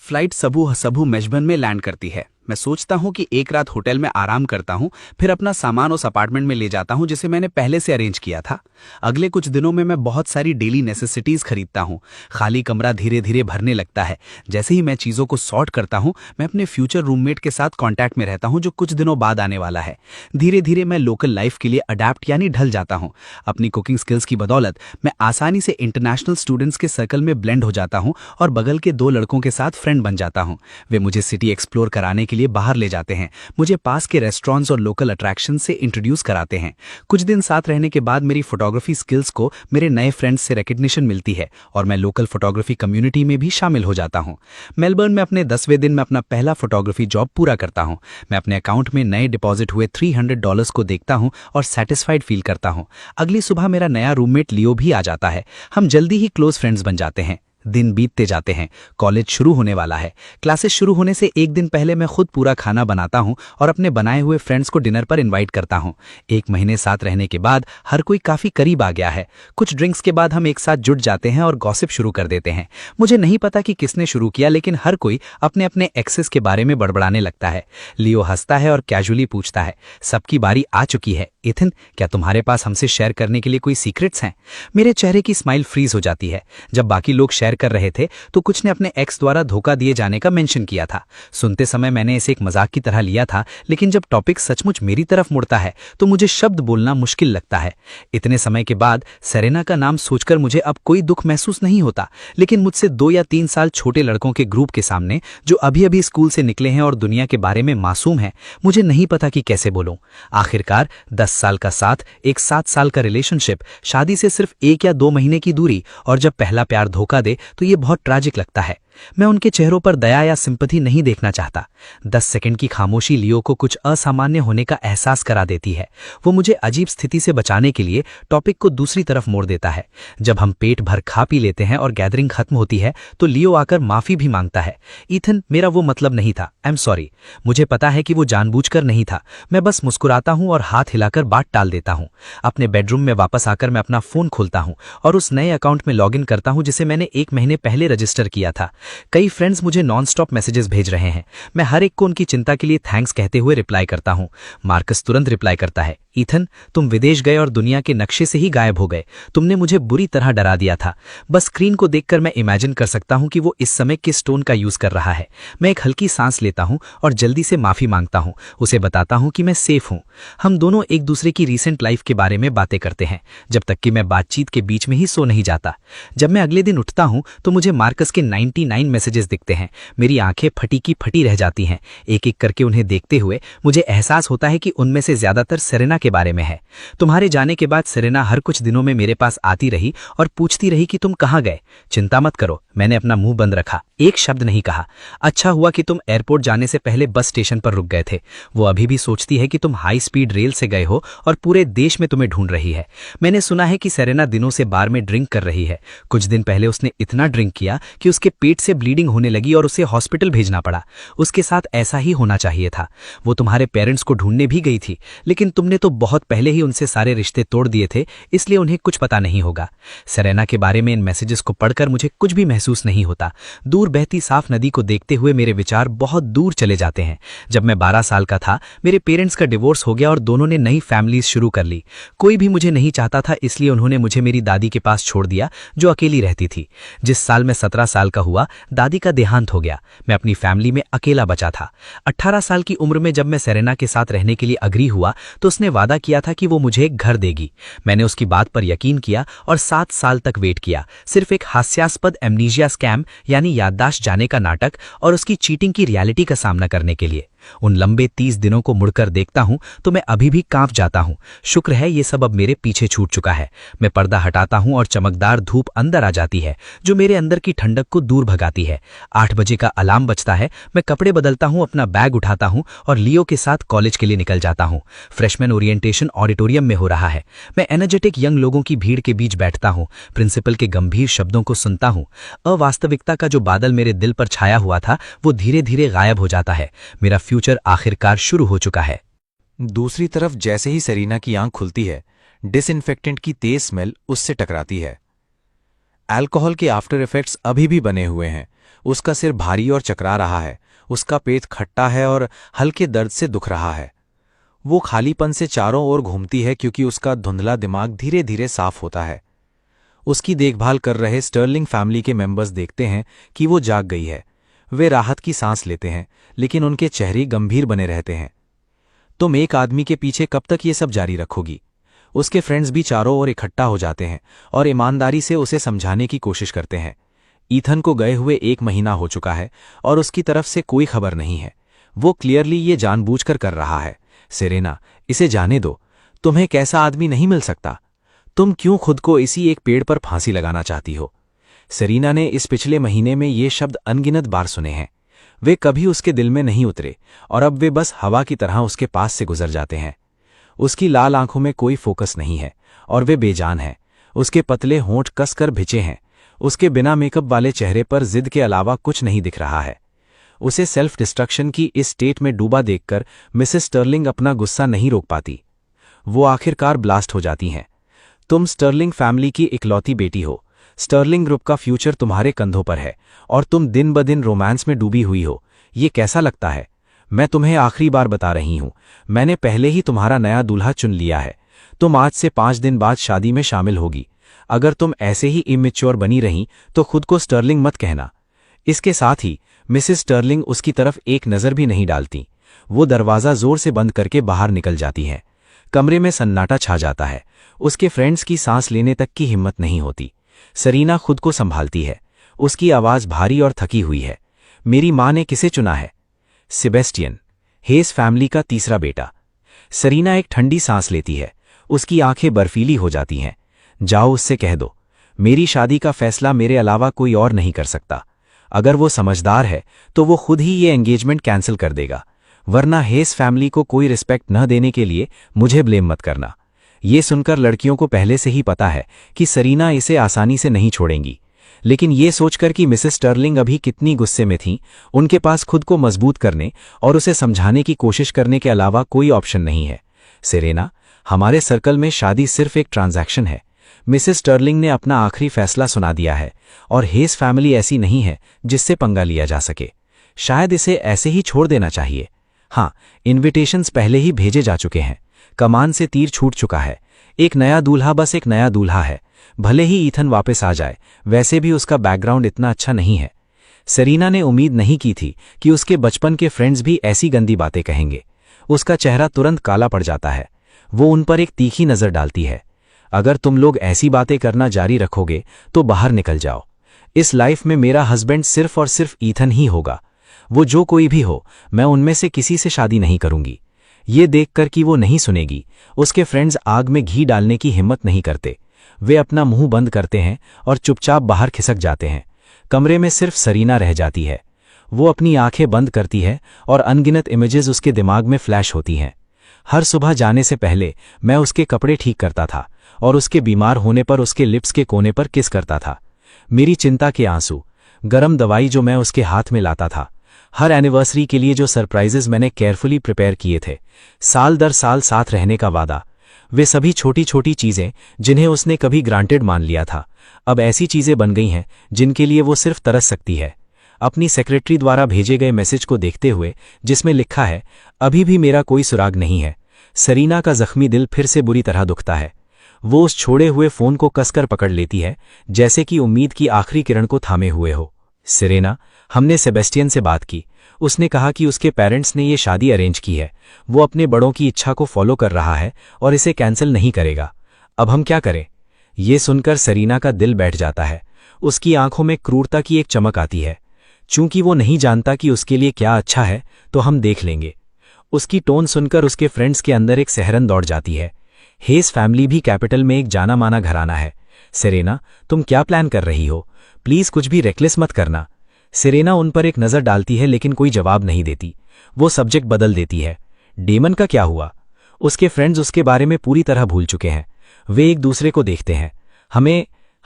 फ्लाइट सबू मेजबर्न में लैंड करती है। मैं सोचता हूँ कि एक रात होटल में आराम करता हूँ, फिर अपना सामान उस अपार्टमेंट में ले जाता हूँ जिसे मैंने पहले से अरेंज किया था। अगले कुछ दिनों में मैं बहुत सारी डेली नेसेसिटीज खरीदता हूँ। खाली कमरा धीरे धीरे भरने लगता है। जैसे ही मैं चीज़ों को सॉर्ट करता हूँ, मैं अपने फ्यूचर रूममेट के साथ कॉन्टैक्ट में रहता हूँ जो कुछ दिनों बाद आने वाला है। धीरे धीरे मैं लोकल लाइफ के लिए अडेप्ट यानी ढल जाता हूँ। अपनी कुकिंग स्किल्स की बदौलत मैं आसानी से इंटरनेशनल स्टूडेंट्स के सर्कल में ब्लेंड हो जाता हूँ और बगल के 2 लड़कों के साथ फ्रेंड बन जाता हूँ। वे मुझे सिटी एक्सप्लोर कराने के लिए बाहर ले जाते हैं, मुझे पास के रेस्टोरेंट्स और लोकल अट्रैक्शन से इंट्रोड्यूस कराते हैं। कुछ दिन साथ रहने के बाद मेरी फोटोग्राफी स्किल्स को मेरे नए फ्रेंड्स से रिकग्निशन मिलती है और मैं लोकल फोटोग्राफी कम्युनिटी में भी शामिल हो जाता हूं। मेलबर्न में अपने 10वें दिन में अपना पहला फोटोग्राफी जॉब पूरा करता हूं। मैं अपने अकाउंट में नए डिपॉजिट हुए $300 को देखता हूं और सेटिस्फाइड फील करता हूं। अगली सुबह मेरा नया रूममेट लियो भी आ जाता है। हम जल्दी ही क्लोज फ्रेंड्स बन जाते हैं। दिन बीतते जाते हैं। कॉलेज शुरू होने वाला है। क्लासेस शुरू होने से एक दिन पहले मैं खुद पूरा खाना बनाता हूं और अपने बनाए हुए फ्रेंड्स को डिनर पर इनवाइट करता हूं। 1 महीने साथ रहने के बाद हर कोई काफी करीब आ गया है। कुछ ड्रिंक्स के बाद हम एक साथ जुट जाते हैं और गॉसिप शुरू कर देते हैं। मुझे नहीं पता कि किसने शुरू किया, लेकिन हर कोई अपने अपने एक्सेस के बारे में बड़बड़ाने लगता है। लियो हंसता है और कैजुअली पूछता है, सबकी बारी आ चुकी है। इथन, क्या तुम्हारे पास हमसे शेयर करने के लिए कोई सीक्रेट्स हैं? मेरे चेहरे की स्माइल फ्रीज हो जाती है। जब बाकी लोग शेयर कर रहे थे तो कुछ ने अपने एक्स द्वारा धोखा दिए जाने का मेंशन किया था। सुनते समय मैंने इसे एक मजाक की तरह लिया था, लेकिन जब टॉपिक सचमुच मेरी तरफ मुड़ता है तो मुझे शब्द बोलना मुश्किल लगता है। इतने समय के बाद सेरेना का नाम सोचकर मुझे अब कोई दुख महसूस नहीं होता, लेकिन मुझसे 2 या 3 साल छोटे लड़कों के ग्रुप के सामने जो अभी अभी स्कूल से निकले हैं और दुनिया के बारे में मासूम हैं, मुझे नहीं पता कि कैसे बोलूं। आखिरकार 10 साल का साथ, एक 7 साल का रिलेशनशिप, शादी से सिर्फ 1 या 2 महीने की दूरी, और जब पहला प्यार धोखा दे तो ये बहुत ट्रैजिक लगता है। मैं उनके चेहरों पर दया या सिंपैथी नहीं देखना चाहता। 10 सेकंड की खामोशी लियो को कुछ असामान्य होने का एहसास करा देती है। वो मुझे अजीब स्थिति से बचाने के लिए टॉपिक को दूसरी तरफ मोड़ देता है। जब हम पेट भर खा पी लेते हैं और गैदरिंग खत्म होती है तो लियो आकर माफी भी मांगता है। ईथन, मेरा वो मतलब नहीं था, आई एम सॉरी। मुझे पता है कि वो जानबूझकर नहीं था। मैं बस मुस्कुराता हूं और हाथ हिलाकर बात टाल देता हूं। अपने बेडरूम में वापस आकर मैं अपना फोन खोलता हूं और उस नए अकाउंट में लॉगिन करता हूं जिसे मैंने 1 महीने पहले रजिस्टर किया था। कई फ्रेंड्स मुझे नॉनस्टॉप मैसेजेस भेज रहे हैं। मैं हर एक को उनकी चिंता के लिए थैंक्स कहते हुए रिप्लाई करता हूं। मार्कस तुरंत रिप्लाई करता है, ईथन, तुम विदेश गए और दुनिया के नक्शे से ही गायब हो गए। तुमने मुझे बुरी तरह डरा दिया था। बस स्क्रीन को देखकर मैं इमेजिन कर सकता हूं कि वो इस समय किस टोन का यूज कर रहा है। मैं एक हल्की सांस लेता हूं और जल्दी से माफी मांगता हूं। उसे बताता हूं कि मैं सेफ हूं। हम दोनों एक दूसरे की रीसेंट लाइफ के बारे में बातें करते हैं, जब तक कि मैं बातचीत के बीच में ही सो नहीं जाता। जब मैं अगले दिन उठता हूं तो मुझे मार्कस के 99 मैसेजेस दिखते हैं। मेरी आंखें फटी की फटी रह जाती हैं। एक एक करके उन्हें देखते हुए मुझे एहसास होता है कि उनमें से ज्यादातर सेरेना के बारे में है। तुम्हारे जाने के बाद सेरेना हर कुछ दिनों में मेरे पास आती रही और पूछती रही कि तुम कहाँ गए। चिंता मत करो, मैंने अपना मुंह बंद रखा, एक शब्द नहीं कहा। अच्छा हुआ कि तुम एयरपोर्ट जाने से पहले बस स्टेशन पर रुक गए थे। वो अभी भी सोचती है कि तुम हाई स्पीड रेल से गए हो और पूरे देश में तुम्हें ढूंढ रही है। मैंने सुना है कि सेरेना दिनों से बार में ड्रिंक कर रही है। कुछ दिन पहले उसने इतना ड्रिंक किया कि उसके पेट से ब्लीडिंग होने लगी और उसे हॉस्पिटल भेजना पड़ा। उसके साथ ऐसा ही होना चाहिए था। वो तुम्हारे पेरेंट्स को ढूंढने भी गई थी, लेकिन तुमने तो बहुत पहले ही उनसे सारे रिश्ते तोड़ दिए थे, इसलिए उन्हें कुछ पता नहीं होगा। सेरेना के बारे में इन मैसेजेस को पढ़कर मुझे कुछ भी महसूस नहीं होता। दूर बहती साफ नदी को देखते हुए मेरे विचार बहुत दूर चले जाते हैं। जब मैं 12 साल का था, मेरे पेरेंट्स का डिवोर्स हो गया और दोनों ने नई फैमिलीज शुरू कर ली। कोई भी मुझे नहीं चाहता था, इसलिए उन्होंने मुझे मेरी दादी के पास छोड़ दिया जो अकेली रहती थी। जिस साल मैं 17 साल का हुआ, दादी का देहांत हो गया। मैं अपनी फैमिली में अकेला बचा था। 18 साल की उम्र में जब मैं सेरेना के साथ रहने के लिए अग्री हुआ तो उसने वादा किया था कि वो मुझे एक घर देगी। मैंने उसकी बात पर यकीन किया और 7 साल तक वेट किया, सिर्फ एक हास्यास्पद एमनीजिया स्कैम यानी याददाश्त जाने का नाटक और उसकी चीटिंग की रियलिटी का सामना करने के लिए। उन लंबे 30 दिनों को मुड़कर देखता हूं तो मैं अभी भी कांप जाता हूं। शुक्र है ये सब अब मेरे पीछे छूट चुका है। मैं पर्दा हटाता हूं और चमकदार धूप अंदर आ जाती है, जो मेरे अंदर की ठंडक को दूर भगाती है। 8 बजे का अलार्म बजता है। मैं कपड़े बदलता हूं, अपना बैग उठाता हूं और लियो के साथ कॉलेज के लिए निकल जाता हूं। फ्रेशमैन ओरिएंटेशन ऑडिटोरियम में हो रहा है। मैं एनर्जेटिक यंग लोगों की भीड़ के बीच बैठता हूं, प्रिंसिपल के गंभीर शब्दों को सुनता हूं। अवास्तविकता का जो बादल मेरे दिल पर छाया हुआ था वो धीरे धीरे गायब हो जाता है। मेरा फ्यूचर आखिरकार शुरू हो चुका है। दूसरी तरफ जैसे ही सरीना की आंख खुलती है, डिसइंफेक्टेंट की तेज स्मेल उससे टकराती है। अल्कोहल के आफ्टर इफेक्ट्स अभी भी बने हुए हैं। उसका सिर भारी और चकरा रहा है, उसका पेट खट्टा है और हल्के दर्द से दुख रहा है। वो खालीपन से चारों ओर घूमती है क्योंकि उसका धुंधला दिमाग धीरे धीरे साफ होता है। उसकी देखभाल कर रहे स्टर्लिंग फैमिली के मेंबर्स देखते हैं कि वो जाग गई है। वे राहत की सांस लेते हैं, लेकिन उनके चेहरे गंभीर बने रहते हैं। तुम एक आदमी के पीछे कब तक ये सब जारी रखोगी? उसके फ्रेंड्स भी चारों ओर इकट्ठा हो जाते हैं और ईमानदारी से उसे समझाने की कोशिश करते हैं। ईथन को गए हुए 1 महीना हो चुका है और उसकी तरफ से कोई खबर नहीं है। वो क्लियरली ये जानबूझकर कर रहा है। सेरेना, इसे जाने दो। तुम्हें कैसा आदमी नहीं मिल सकता? तुम क्यों खुद को इसी एक पेड़ पर फांसी लगाना चाहती हो? सेरीना ने इस पिछले महीने में ये शब्द अनगिनत बार सुने हैं। वे कभी उसके दिल में नहीं उतरे और अब वे बस हवा की तरह उसके पास से गुजर जाते हैं। उसकी लाल आंखों में कोई फोकस नहीं है और वे बेजान हैं। उसके पतले होंठ कसकर भिंचे हैं। उसके बिना मेकअप वाले चेहरे पर जिद के अलावा कुछ नहीं दिख रहा है। उसे सेल्फ डिस्ट्रक्शन की इस स्टेट में डूबा देखकर मिसेस स्टर्लिंग अपना गुस्सा नहीं रोक पाती। वो आखिरकार ब्लास्ट हो जाती हैं। तुम स्टर्लिंग फैमिली की इकलौती बेटी हो। स्टर्लिंग ग्रुप का फ्यूचर तुम्हारे कंधों पर है और तुम दिन ब दिन रोमांस में डूबी हुई हो। ये कैसा लगता है? मैं तुम्हें आखिरी बार बता रही हूं, मैंने पहले ही तुम्हारा नया दूल्हा चुन लिया है। तुम आज से 5 दिन बाद शादी में शामिल होगी। अगर तुम ऐसे ही इमेच्योर बनी रही तो खुद को स्टर्लिंग मत कहना। इसके साथ ही मिसेस स्टर्लिंग उसकी तरफ एक नज़र भी नहीं डालती। वो दरवाज़ा जोर से बंद करके बाहर निकल जाती हैं। कमरे में सन्नाटा छा जाता है। उसके फ्रेंड्स की सांस लेने तक की हिम्मत नहीं होती। सरीना खुद को संभालती है। उसकी आवाज़ भारी और थकी हुई है। मेरी माँ ने किसे चुना है? सेबेस्टियन, हेस फैमिली का तीसरा बेटा। सरीना एक ठंडी सांस लेती है। उसकी आंखें बर्फीली हो जाती हैं। जाओ उससे कह दो, मेरी शादी का फैसला मेरे अलावा कोई और नहीं कर सकता। अगर वो समझदार है तो वो खुद ही ये एंगेजमेंट कैंसिल कर देगा, वरना हेस फैमिली को कोई रिस्पेक्ट न देने के लिए मुझे ब्लेम मत करना। ये सुनकर लड़कियों को पहले से ही पता है कि सरीना इसे आसानी से नहीं छोड़ेंगी, लेकिन ये सोचकर कि मिसेस स्टर्लिंग अभी कितनी गुस्से में थीं, उनके पास खुद को मजबूत करने और उसे समझाने की कोशिश करने के अलावा कोई ऑप्शन नहीं है। सेरेना, हमारे सर्कल में शादी सिर्फ एक ट्रांजैक्शन है। मिसेस स्टर्लिंग ने अपना आखिरी फैसला सुना दिया है और हेस फैमिली ऐसी नहीं है जिससे पंगा लिया जा सके। शायद इसे ऐसे ही छोड़ देना चाहिए। हाँ, इन्विटेशंस पहले ही भेजे जा चुके हैं। कमान से तीर छूट चुका है। एक नया दूल्हा बस एक नया दूल्हा है। भले ही ईथन वापस आ जाए, वैसे भी उसका बैकग्राउंड इतना अच्छा नहीं है। सरीना ने उम्मीद नहीं की थी कि उसके बचपन के फ्रेंड्स भी ऐसी गंदी बातें कहेंगे। उसका चेहरा तुरंत काला पड़ जाता है। वो उन पर एक तीखी नज़र डालती है। अगर तुम लोग ऐसी बातें करना जारी रखोगे तो बाहर निकल जाओ। इस लाइफ में मेरा हस्बैंड सिर्फ और सिर्फ ईथन ही होगा। वो जो कोई भी हो, मैं उनमें से किसी से शादी नहीं करूंगी। ये देखकर कि वो नहीं सुनेगी, उसके फ्रेंड्स आग में घी डालने की हिम्मत नहीं करते। वे अपना मुंह बंद करते हैं और चुपचाप बाहर खिसक जाते हैं। कमरे में सिर्फ सरीना रह जाती है। वो अपनी आंखें बंद करती है और अनगिनत इमेजेस उसके दिमाग में फ्लैश होती हैं। हर सुबह जाने से पहले मैं उसके कपड़े ठीक करता था और उसके बीमार होने पर उसके लिप्स के कोने पर किस करता था। मेरी चिंता के आंसू, गरम दवाई जो मैं उसके हाथ में लाता था, हर एनिवर्सरी के लिए जो सरप्राइजेस मैंने केयरफुली प्रिपेयर किए थे, साल दर साल साथ रहने का वादा, वे सभी छोटी छोटी चीज़ें जिन्हें उसने कभी ग्रांटेड मान लिया था, अब ऐसी चीज़ें बन गई हैं जिनके लिए वो सिर्फ तरस सकती है। अपनी सेक्रेटरी द्वारा भेजे गए मैसेज को देखते हुए, जिसमें लिखा है, अभी भी मेरा कोई सुराग नहीं है, सरीना का जख्मी दिल फिर से बुरी तरह दुखता है। वो उस छोड़े हुए फोन को कसकर पकड़ लेती है, जैसे कि उम्मीद की आखिरी किरण को थामे हुए हो। सेरेना, हमने सेबेस्टियन से बात की। उसने कहा कि उसके पेरेंट्स ने ये शादी अरेंज की है। वो अपने बड़ों की इच्छा को फॉलो कर रहा है और इसे कैंसिल नहीं करेगा। अब हम क्या करें? ये सुनकर सरीना का दिल बैठ जाता है। उसकी आंखों में क्रूरता की एक चमक आती है। चूंकि वो नहीं जानता कि उसके लिए क्या अच्छा है, तो हम देख लेंगे। उसकी टोन सुनकर उसके फ्रेंड्स के अंदर एक सहरन दौड़ जाती है। हेस फैमिली भी कैपिटल में एक जाना माना घराना है। सेरेना, तुम क्या प्लान कर रही हो? प्लीज कुछ भी रेकलेस मत करना। सेरेना उन पर एक नजर डालती है लेकिन कोई जवाब नहीं देती। वो सब्जेक्ट बदल देती है। डेमन का क्या हुआ? उसके फ्रेंड्स उसके बारे में पूरी तरह भूल चुके हैं। वे एक दूसरे को देखते हैं।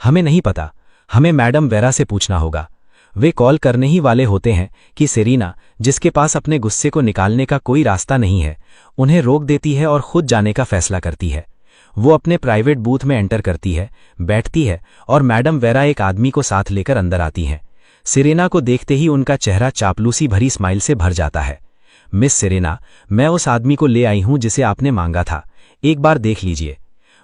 हमें नहीं पता। हमें मैडम वेरा से पूछना होगा। वे कॉल करने ही वाले होते हैं कि सेरीना, जिसके पास अपने गुस्से को निकालने का कोई रास्ता नहीं है, उन्हें रोक देती है और खुद जाने का फैसला करती है। वो अपने प्राइवेट बूथ में एंटर करती है, बैठती है और मैडम वेरा एक आदमी को साथ लेकर अंदर आती हैं। सेरेना को देखते ही उनका चेहरा चापलूसी भरी स्माइल से भर जाता है। मिस सेरेना, मैं उस आदमी को ले आई हूं जिसे आपने मांगा था। एक बार देख लीजिए।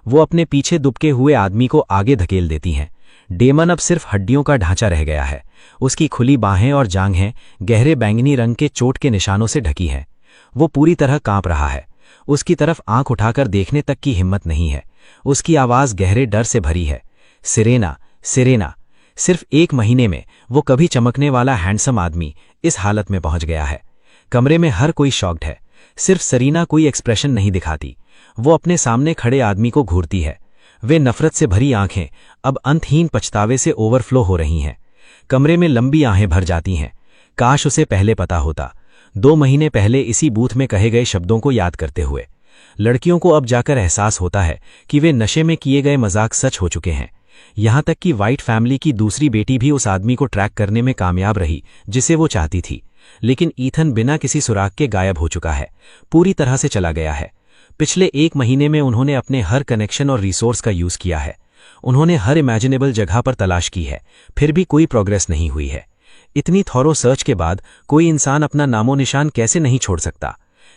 वो अपने पीछे दुबके हुए आदमी को आगे धकेल देती हैं। डेमन अब सिर्फ हड्डियों का ढांचा रह गया है। उसकी खुली बाहें और जांघें गहरे बैंगनी रंग के चोट के निशानों से ढकी हैं। वो पूरी तरह कांप रहा है। उसकी तरफ आंख उठाकर देखने तक की हिम्मत नहीं है। उसकी आवाज गहरे डर से भरी है। Serena, Serena. सिर्फ 1 महीने में वो कभी चमकने वाला हैंडसम आदमी इस हालत में पहुंच गया है। कमरे में हर कोई शॉक्ड है। सिर्फ सेरीना कोई एक्सप्रेशन नहीं दिखाती। वो अपने सामने खड़े आदमी को घूरती है। वे नफरत से भरी आंखें अब अंतहीन पछतावे से ओवरफ्लो हो रही हैं। कमरे में लंबी आहें भर जाती हैं। काश उसे पहले पता होता। 2 महीने पहले इसी बूथ में कहे गए शब्दों को याद करते हुए। लड़कियों को अब जाकर एहसास होता है कि वे नशे में किए गए मजाक सच हो चुके हैं। यहां तक कि व्हाइट फैमिली की दूसरी बेटी भी उस आदमी को ट्रैक करने में कामयाब रही जिसे वो चाहती थी। लेकिन ईथन बिना किसी सुराग के गायब हो चुका है, पूरी तरह से चला गया है। पिछले 1 महीने में उन्होंने अपने हर कनेक्शन और रिसोर्स का यूज किया है। उन्होंने हर इमेजिनेबल जगह पर तलाश की है, फिर भी कोई प्रोग्रेस नहीं हुई है। इतनी थॉरो सर्च के बाद कोई इंसान अपना नामो निशान कैसे नहीं छोड़ सकता?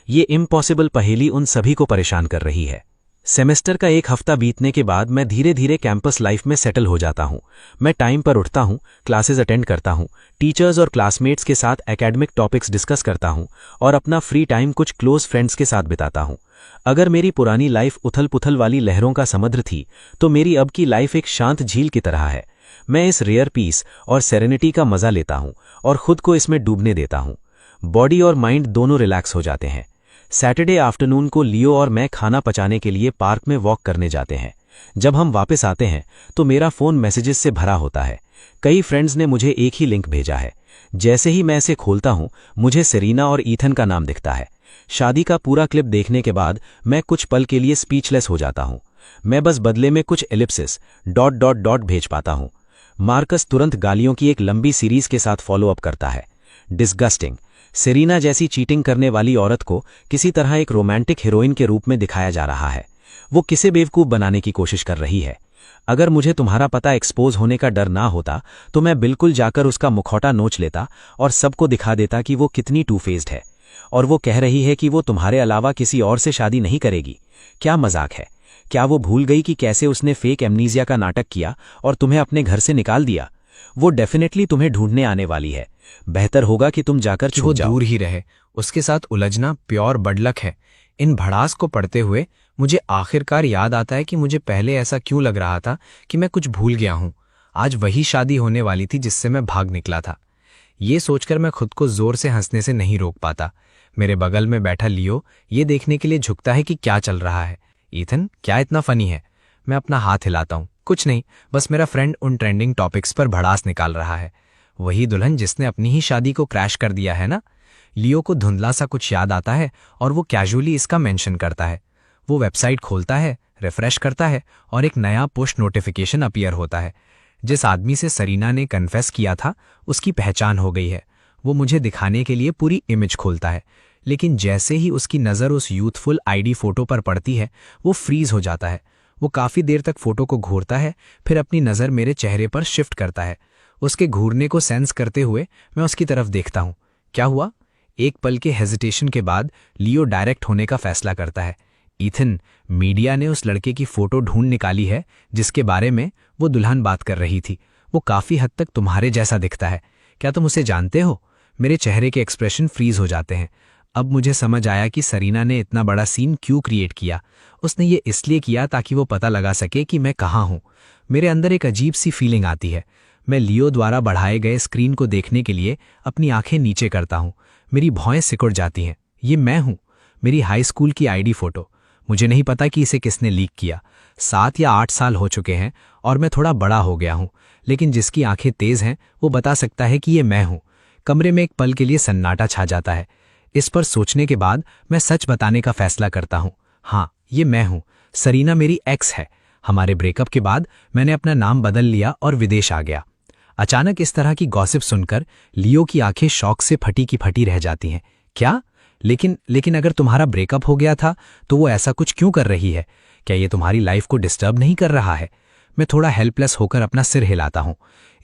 ये इम्पॉसिबल पहेली उन सभी को परेशान कर रही है। सेमेस्टर का 1 हफ्ता बीतने के बाद मैं धीरे धीरे कैंपस लाइफ में सेटल हो जाता हूं। मैं टाइम पर उठता हूं, क्लासेस अटेंड करता हूं, टीचर्स और क्लासमेट्स के साथ एकेडमिक टॉपिक्स डिस्कस करता हूं और अपना फ्री टाइम कुछ क्लोज फ्रेंड्स के साथ बिताता हूं। अगर मेरी पुरानी लाइफ उथल पुथल वाली लहरों का समुद्र थी, तो मेरी अब की लाइफ एक शांत झील की तरह है। मैं इस रेयर पीस और सेरेनिटी का मजा लेता हूं और खुद को इसमें डूबने देता हूं। बॉडी और माइंड दोनों रिलैक्स हो जाते हैं। सैटरडे आफ्टरनून को लियो और मैं खाना पचाने के लिए पार्क में वॉक करने जाते हैं। जब हम वापस आते हैं तो मेरा फोन मैसेजेस से भरा होता है। कई फ्रेंड्स ने मुझे एक ही लिंक भेजा है। जैसे ही मैं इसे खोलता हूं, मुझे सेरीना और ईथन का नाम दिखता है। शादी का पूरा क्लिप देखने के बाद मैं कुछ पल के लिए स्पीचलेस हो जाता हूं। मैं बस बदले में कुछ एलिप्सिस डॉट भेज पाता हूं। मार्कस तुरंत गालियों की एक लंबी सीरीज के साथ फॉलो अप करता है। डिस्गस्टिंग। सेरीना जैसी चीटिंग करने वाली औरत को किसी तरह एक रोमांटिक हीरोइन के रूप में दिखाया जा रहा है। वो किसे बेवकूफ बनाने की कोशिश कर रही है। अगर मुझे तुम्हारा पता एक्सपोज होने का डर ना होता तो मैं बिल्कुल जाकर उसका मुखौटा नोच लेता और सबको दिखा देता कि वो कितनी टू फेस्ड है। और वो कह रही है कि वो तुम्हारे अलावा किसी और से शादी नहीं करेगी। क्या मजाक है? क्या वो भूल गई कि कैसे उसने फेक एमनीजिया का नाटक किया और तुम्हें अपने घर से निकाल दिया? वो डेफिनेटली तुम्हें ढूंढने आने वाली है। बेहतर होगा कि तुम जाकर छुप जाओ। दूर ही रहे। उसके साथ उलझना प्योर बडलक है। इन भड़ास को पढ़ते हुए मुझे आखिरकार याद आता है कि मुझे पहले ऐसा क्यों लग रहा था कि मैं कुछ भूल गया हूं। आज वही शादी होने वाली थी जिससे मैं भाग निकला था। ये सोचकर मैं खुद को जोर से हंसने से नहीं रोक पाता। मेरे बगल में बैठा लियो ये देखने के लिए झुकता है कि क्या चल रहा है। ईथन, क्या इतना फनी है? मैं अपना हाथ हिलाता हूं। कुछ नहीं, बस मेरा फ्रेंड उन ट्रेंडिंग टॉपिक्स पर भड़ास निकाल रहा है। वही दुल्हन जिसने अपनी ही शादी को क्रैश कर दिया है ना। लियो को धुंधला सा कुछ याद आता है और वो कैजुअली इसका मेंशन करता है। वो वेबसाइट खोलता है, रिफ्रेश करता है और एक नया पुश नोटिफिकेशन अपीयर होता है। जिस आदमी से सेरीना ने कन्फेस किया था उसकी पहचान हो गई है। वो मुझे दिखाने के लिए पूरी इमेज खोलता है, लेकिन जैसे ही उसकी नज़र उस यूथफुल आईडी फोटो पर पड़ती है वो फ्रीज हो जाता है। वो काफ़ी देर तक फोटो को घूरता है, फिर अपनी नज़र मेरे चेहरे पर शिफ्ट करता है। उसके घूरने को सेंस करते हुए मैं उसकी तरफ देखता हूँ। क्या हुआ? एक पल के हेजिटेशन के बाद लियो डायरेक्ट होने का फैसला करता है। ईथन, मीडिया ने उस लड़के की फोटो ढूंढ निकाली है जिसके बारे में वो दुल्हन बात कर रही थी। वो काफ़ी हद तक तुम्हारे जैसा दिखता है। क्या तुम उसे जानते हो? मेरे चेहरे के एक्सप्रेशन फ्रीज हो जाते हैं। अब मुझे समझ आया कि सेरीना ने इतना बड़ा सीन क्यों क्रिएट किया। उसने ये इसलिए किया ताकि वो पता लगा सके कि मैं कहाँ हूँ। मेरे अंदर एक अजीब सी फीलिंग आती है। मैं लियो द्वारा बढ़ाए गए स्क्रीन को देखने के लिए अपनी आंखें नीचे करता हूं। मेरी भौएं सिकुड़ जाती हैं। ये मैं हूं, मेरी हाई स्कूल की आईडी फोटो। मुझे नहीं पता कि इसे किसने लीक किया। 7 या 8 साल हो चुके हैं और मैं थोड़ा बड़ा हो गया हूं, लेकिन जिसकी आंखें तेज हैं वो बता सकता है कि ये मैं हूं। कमरे में एक पल के लिए सन्नाटा छा जाता है। इस पर सोचने के बाद मैं सच बताने का फैसला करता हूं। हाँ, ये मैं हूं। सरीना मेरी एक्स है। हमारे ब्रेकअप के बाद मैंने अपना नाम बदल लिया और विदेश आ गया। अचानक इस तरह की गॉसिप सुनकर लियो की आंखें शौक से फटी की फटी रह जाती हैं। क्या? लेकिन अगर तुम्हारा ब्रेकअप हो गया था तो वो ऐसा कुछ क्यों कर रही है? क्या ये तुम्हारी लाइफ को डिस्टर्ब नहीं कर रहा है? मैं थोड़ा हेल्पलेस होकर अपना सिर हिलाता हूं।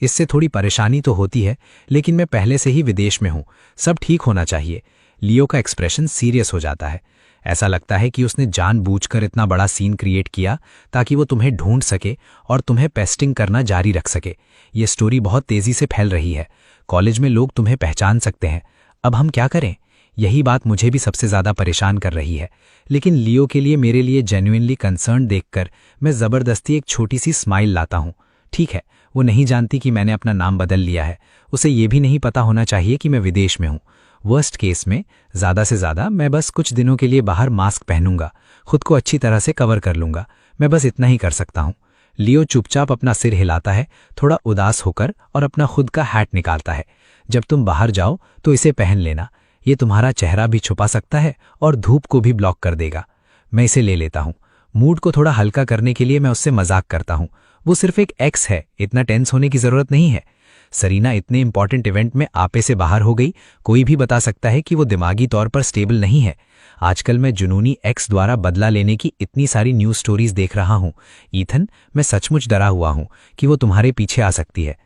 इससे थोड़ी परेशानी तो होती है, लेकिन मैं पहले से ही विदेश में हूं। सब ठीक होना चाहिए। लियो का एक्सप्रेशन सीरियस हो जाता है। ऐसा लगता है कि उसने जानबूझकर इतना बड़ा सीन क्रिएट किया ताकि वो तुम्हें ढूंढ सके और तुम्हें पेस्टिंग करना जारी रख सके। ये स्टोरी बहुत तेजी से फैल रही है। कॉलेज में लोग तुम्हें पहचान सकते हैं। अब हम क्या करें? यही बात मुझे भी सबसे ज्यादा परेशान कर रही है। लेकिन लियो के लिए मेरे लिए जेन्युइनली कंसर्न देखकर मैं जबरदस्ती एक छोटी सी स्माइल लाता हूं। ठीक है, वो नहीं जानती कि मैंने अपना नाम बदल लिया है। उसे ये भी नहीं पता होना चाहिए कि मैं विदेश में हूं। वर्स्ट केस में ज्यादा से ज्यादा मैं बस कुछ दिनों के लिए बाहर मास्क पहनूंगा, खुद को अच्छी तरह से कवर कर लूंगा। मैं बस इतना ही कर सकता हूं। लियो चुपचाप अपना सिर हिलाता है, थोड़ा उदास होकर, और अपना खुद का हैट निकालता है। जब तुम बाहर जाओ तो इसे पहन लेना। ये तुम्हारा चेहरा भी छुपा सकता है और धूप को भी ब्लॉक कर देगा। मैं इसे ले लेता हूं। मूड को थोड़ा हल्का करने के लिए मैं उससे मजाक करता हूं। वो सिर्फ एक एक्स है, इतना टेंस होने की जरूरत नहीं है। सरीना इतने इंपॉर्टेंट इवेंट में आपे से बाहर हो गई, कोई भी बता सकता है कि वो दिमागी तौर पर स्टेबल नहीं है। आजकल मैं जुनूनी एक्स द्वारा बदला लेने की इतनी सारी न्यूज स्टोरीज देख रहा हूं। ईथन, मैं सचमुच डरा हुआ हूं कि वो तुम्हारे पीछे आ सकती है।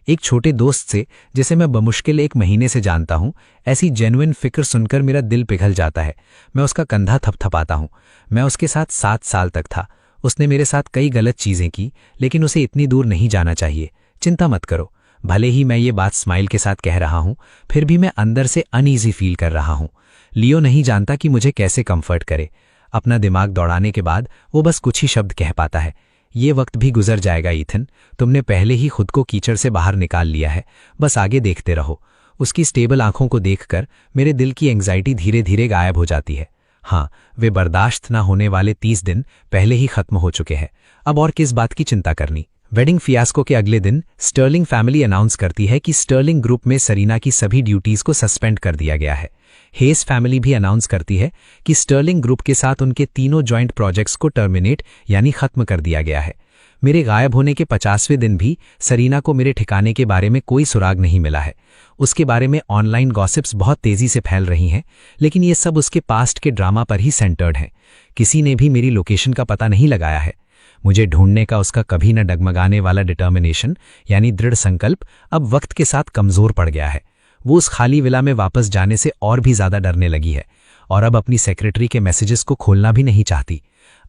एक छोटे दोस्त से, जिसे मैं बमुश्किल 1 महीने से जानता हूं, ऐसी जेन्युइन फिक्र सुनकर मेरा दिल पिघल जाता है। मैं उसका कंधा थपथपाता हूं। मैं उसके साथ 7 साल तक था। उसने मेरे साथ कई गलत चीजें की, लेकिन उसे इतनी दूर नहीं जाना चाहिए। चिंता मत करो। भले ही मैं ये बात स्माइल के साथ कह रहा हूं, फिर भी मैं अंदर से अनईजी फील कर रहा हूं। लियो नहीं जानता कि मुझे कैसे कंफर्ट करे। अपना दिमाग दौड़ाने के बाद वो बस कुछ ही शब्द कह पाता है। ये वक्त भी गुजर जाएगा ईथन। तुमने पहले ही खुद को कीचड़ से बाहर निकाल लिया है। बस आगे देखते रहो। उसकी स्टेबल आंखों को देखकर मेरे दिल की एंग्जाइटी धीरे धीरे गायब हो जाती है। हाँ, वे बर्दाश्त न होने वाले 30 दिन पहले ही खत्म हो चुके हैं। अब और किस बात की चिंता करनी? वेडिंग फियास्को के अगले दिन स्टर्लिंग फैमिली अनाउंस करती है कि स्टर्लिंग ग्रुप में सरीना की सभी ड्यूटीज को सस्पेंड कर दिया गया है। हेस फैमिली भी अनाउंस करती है कि स्टर्लिंग ग्रुप के साथ उनके तीनों जॉइंट प्रोजेक्ट्स को टर्मिनेट यानी खत्म कर दिया गया है। मेरे गायब होने के 50वें दिन भी सरीना को मेरे ठिकाने के बारे में कोई सुराग नहीं मिला है। उसके बारे में ऑनलाइन गॉसिप्स बहुत तेजी से फैल रही हैं, लेकिन ये सब उसके पास्ट के ड्रामा पर ही सेंटर्ड हैं। किसी ने भी मेरी लोकेशन का पता नहीं लगाया है। मुझे ढूंढने का उसका कभी न डगमगाने वाला डिटर्मिनेशन यानी दृढ़ संकल्प अब वक्त के साथ कमजोर पड़ गया है। वो उस खाली विला में वापस जाने से और भी ज्यादा डरने लगी है और अब अपनी सेक्रेटरी के मैसेजेस को खोलना भी नहीं चाहती।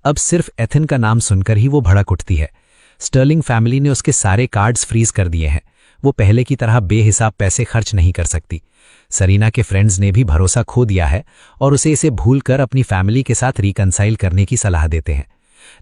अब सिर्फ एथन का नाम सुनकर ही वो भड़क उठती है। स्टर्लिंग फैमिली ने उसके सारे कार्ड्स फ्रीज कर दिए हैं। वो पहले की तरह बेहिसाब पैसे खर्च नहीं कर सकती। सरीना के फ्रेंड्स ने भी भरोसा खो दिया है और उसे इसे भूलकर अपनी फैमिली के साथ रिकंसाइल करने की सलाह देते हैं।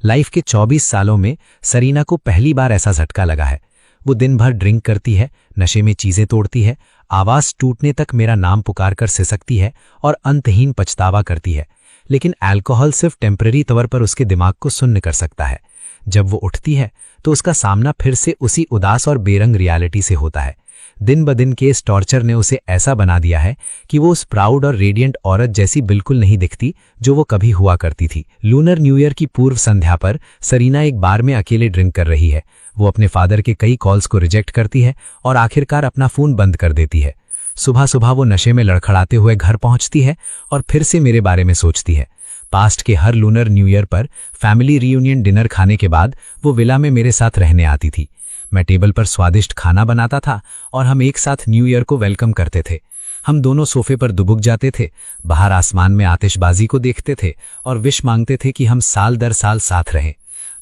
लाइफ के 24 सालों में सरीना को पहली बार ऐसा झटका लगा है। वो दिन भर ड्रिंक करती है, नशे में चीजें तोड़ती है, आवाज टूटने तक मेरा नाम पुकार कर सिसकती है और अंतहीन पछतावा करती है। लेकिन अल्कोहल सिर्फ टेम्पररी तौर पर उसके दिमाग को सुन्न कर सकता है। जब वो उठती है तो उसका सामना फिर से उसी उदास और बेरंग रियलिटी से होता है। दिन ब दिन के इस टॉर्चर ने उसे ऐसा बना दिया है कि वो उस प्राउड और रेडिएंट औरत जैसी बिल्कुल नहीं दिखती जो वो कभी हुआ करती थी। लूनर न्यू ईयर की पूर्व संध्या पर सरीना एक बार में अकेले ड्रिंक कर रही है। वो अपने फादर के कई कॉल्स को रिजेक्ट करती है और आखिरकार अपना फोन बंद कर देती है। सुबह सुबह वो नशे में लड़खड़ाते हुए घर पहुंचती है और फिर से मेरे बारे में सोचती है। पास्ट के हर लूनर न्यू ईयर पर फैमिली रियूनियन डिनर खाने के बाद वो विला में मेरे साथ रहने आती थी। मैं टेबल पर स्वादिष्ट खाना बनाता था और हम एक साथ न्यू ईयर को वेलकम करते थे। हम दोनों सोफे पर दुबक जाते थे, बाहर आसमान में आतिशबाजी को देखते थे और विश मांगते थे कि हम साल दर साल साथ रहें।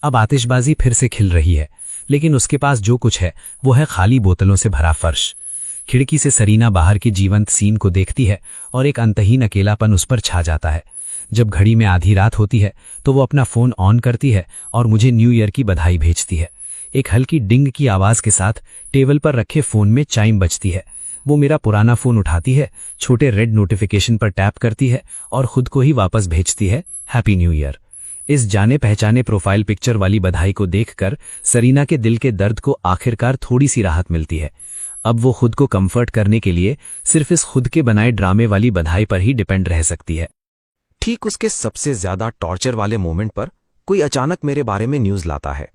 अब आतिशबाजी फिर से खिल रही है, लेकिन उसके पास जो कुछ है वो है खाली बोतलों से भरा फर्श। खिड़की से सरीना बाहर की जीवंत सीन को देखती है और एक अंतहीन अकेलापन उस पर छा जाता है। जब घड़ी में आधी रात होती है तो वो अपना फोन ऑन करती है और मुझे न्यू ईयर की बधाई भेजती है। एक हल्की डिंग की आवाज के साथ टेबल पर रखे फोन में चाइम बजती है। वो मेरा पुराना फोन उठाती है, छोटे रेड नोटिफिकेशन पर टैप करती है और खुद को ही वापस भेजती है, हैप्पी न्यू ईयर। इस जाने पहचाने प्रोफाइल पिक्चर वाली बधाई को देखकर सरीना के दिल के दर्द को आखिरकार थोड़ी सी राहत मिलती है। अब वो खुद को कंफर्ट करने के लिए सिर्फ इस खुद के बनाए ड्रामे वाली बधाई पर ही डिपेंड रह सकती है। ठीक उसके सबसे ज्यादा टॉर्चर वाले मोमेंट पर कोई अचानक मेरे बारे में न्यूज लाता है।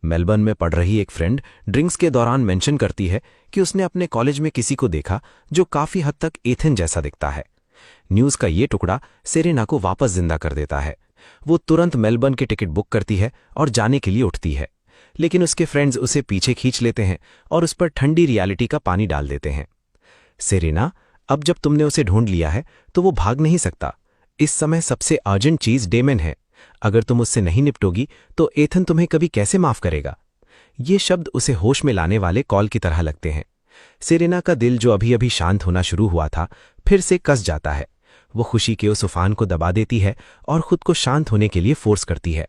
मेलबर्न में पढ़ रही एक फ्रेंड ड्रिंक्स के दौरान मेंशन करती है कि उसने अपने कॉलेज में किसी को देखा जो काफी हद तक एथन जैसा दिखता है। न्यूज का ये टुकड़ा सेरेना को वापस जिंदा कर देता है। वो तुरंत मेलबर्न की टिकट बुक करती है और जाने के लिए उठती है, लेकिन उसके फ्रेंड्स उसे पीछे खींच लेते हैं और उस पर ठंडी रियलिटी का पानी डाल देते हैं। सेरेना, अब जब तुमने उसे ढूंढ लिया है तो वो भाग नहीं सकता। इस समय सबसे अर्जेंट चीज डेमन है। अगर तुम उससे नहीं निपटोगी तो एथन तुम्हें कभी कैसे माफ करेगा। ये शब्द उसे होश में लाने वाले कॉल की तरह लगते हैं। सेरेना का दिल जो अभी अभी शांत होना शुरू हुआ था फिर से कस जाता है। वो खुशी के उस उफान को दबा देती है और खुद को शांत होने के लिए फोर्स करती है।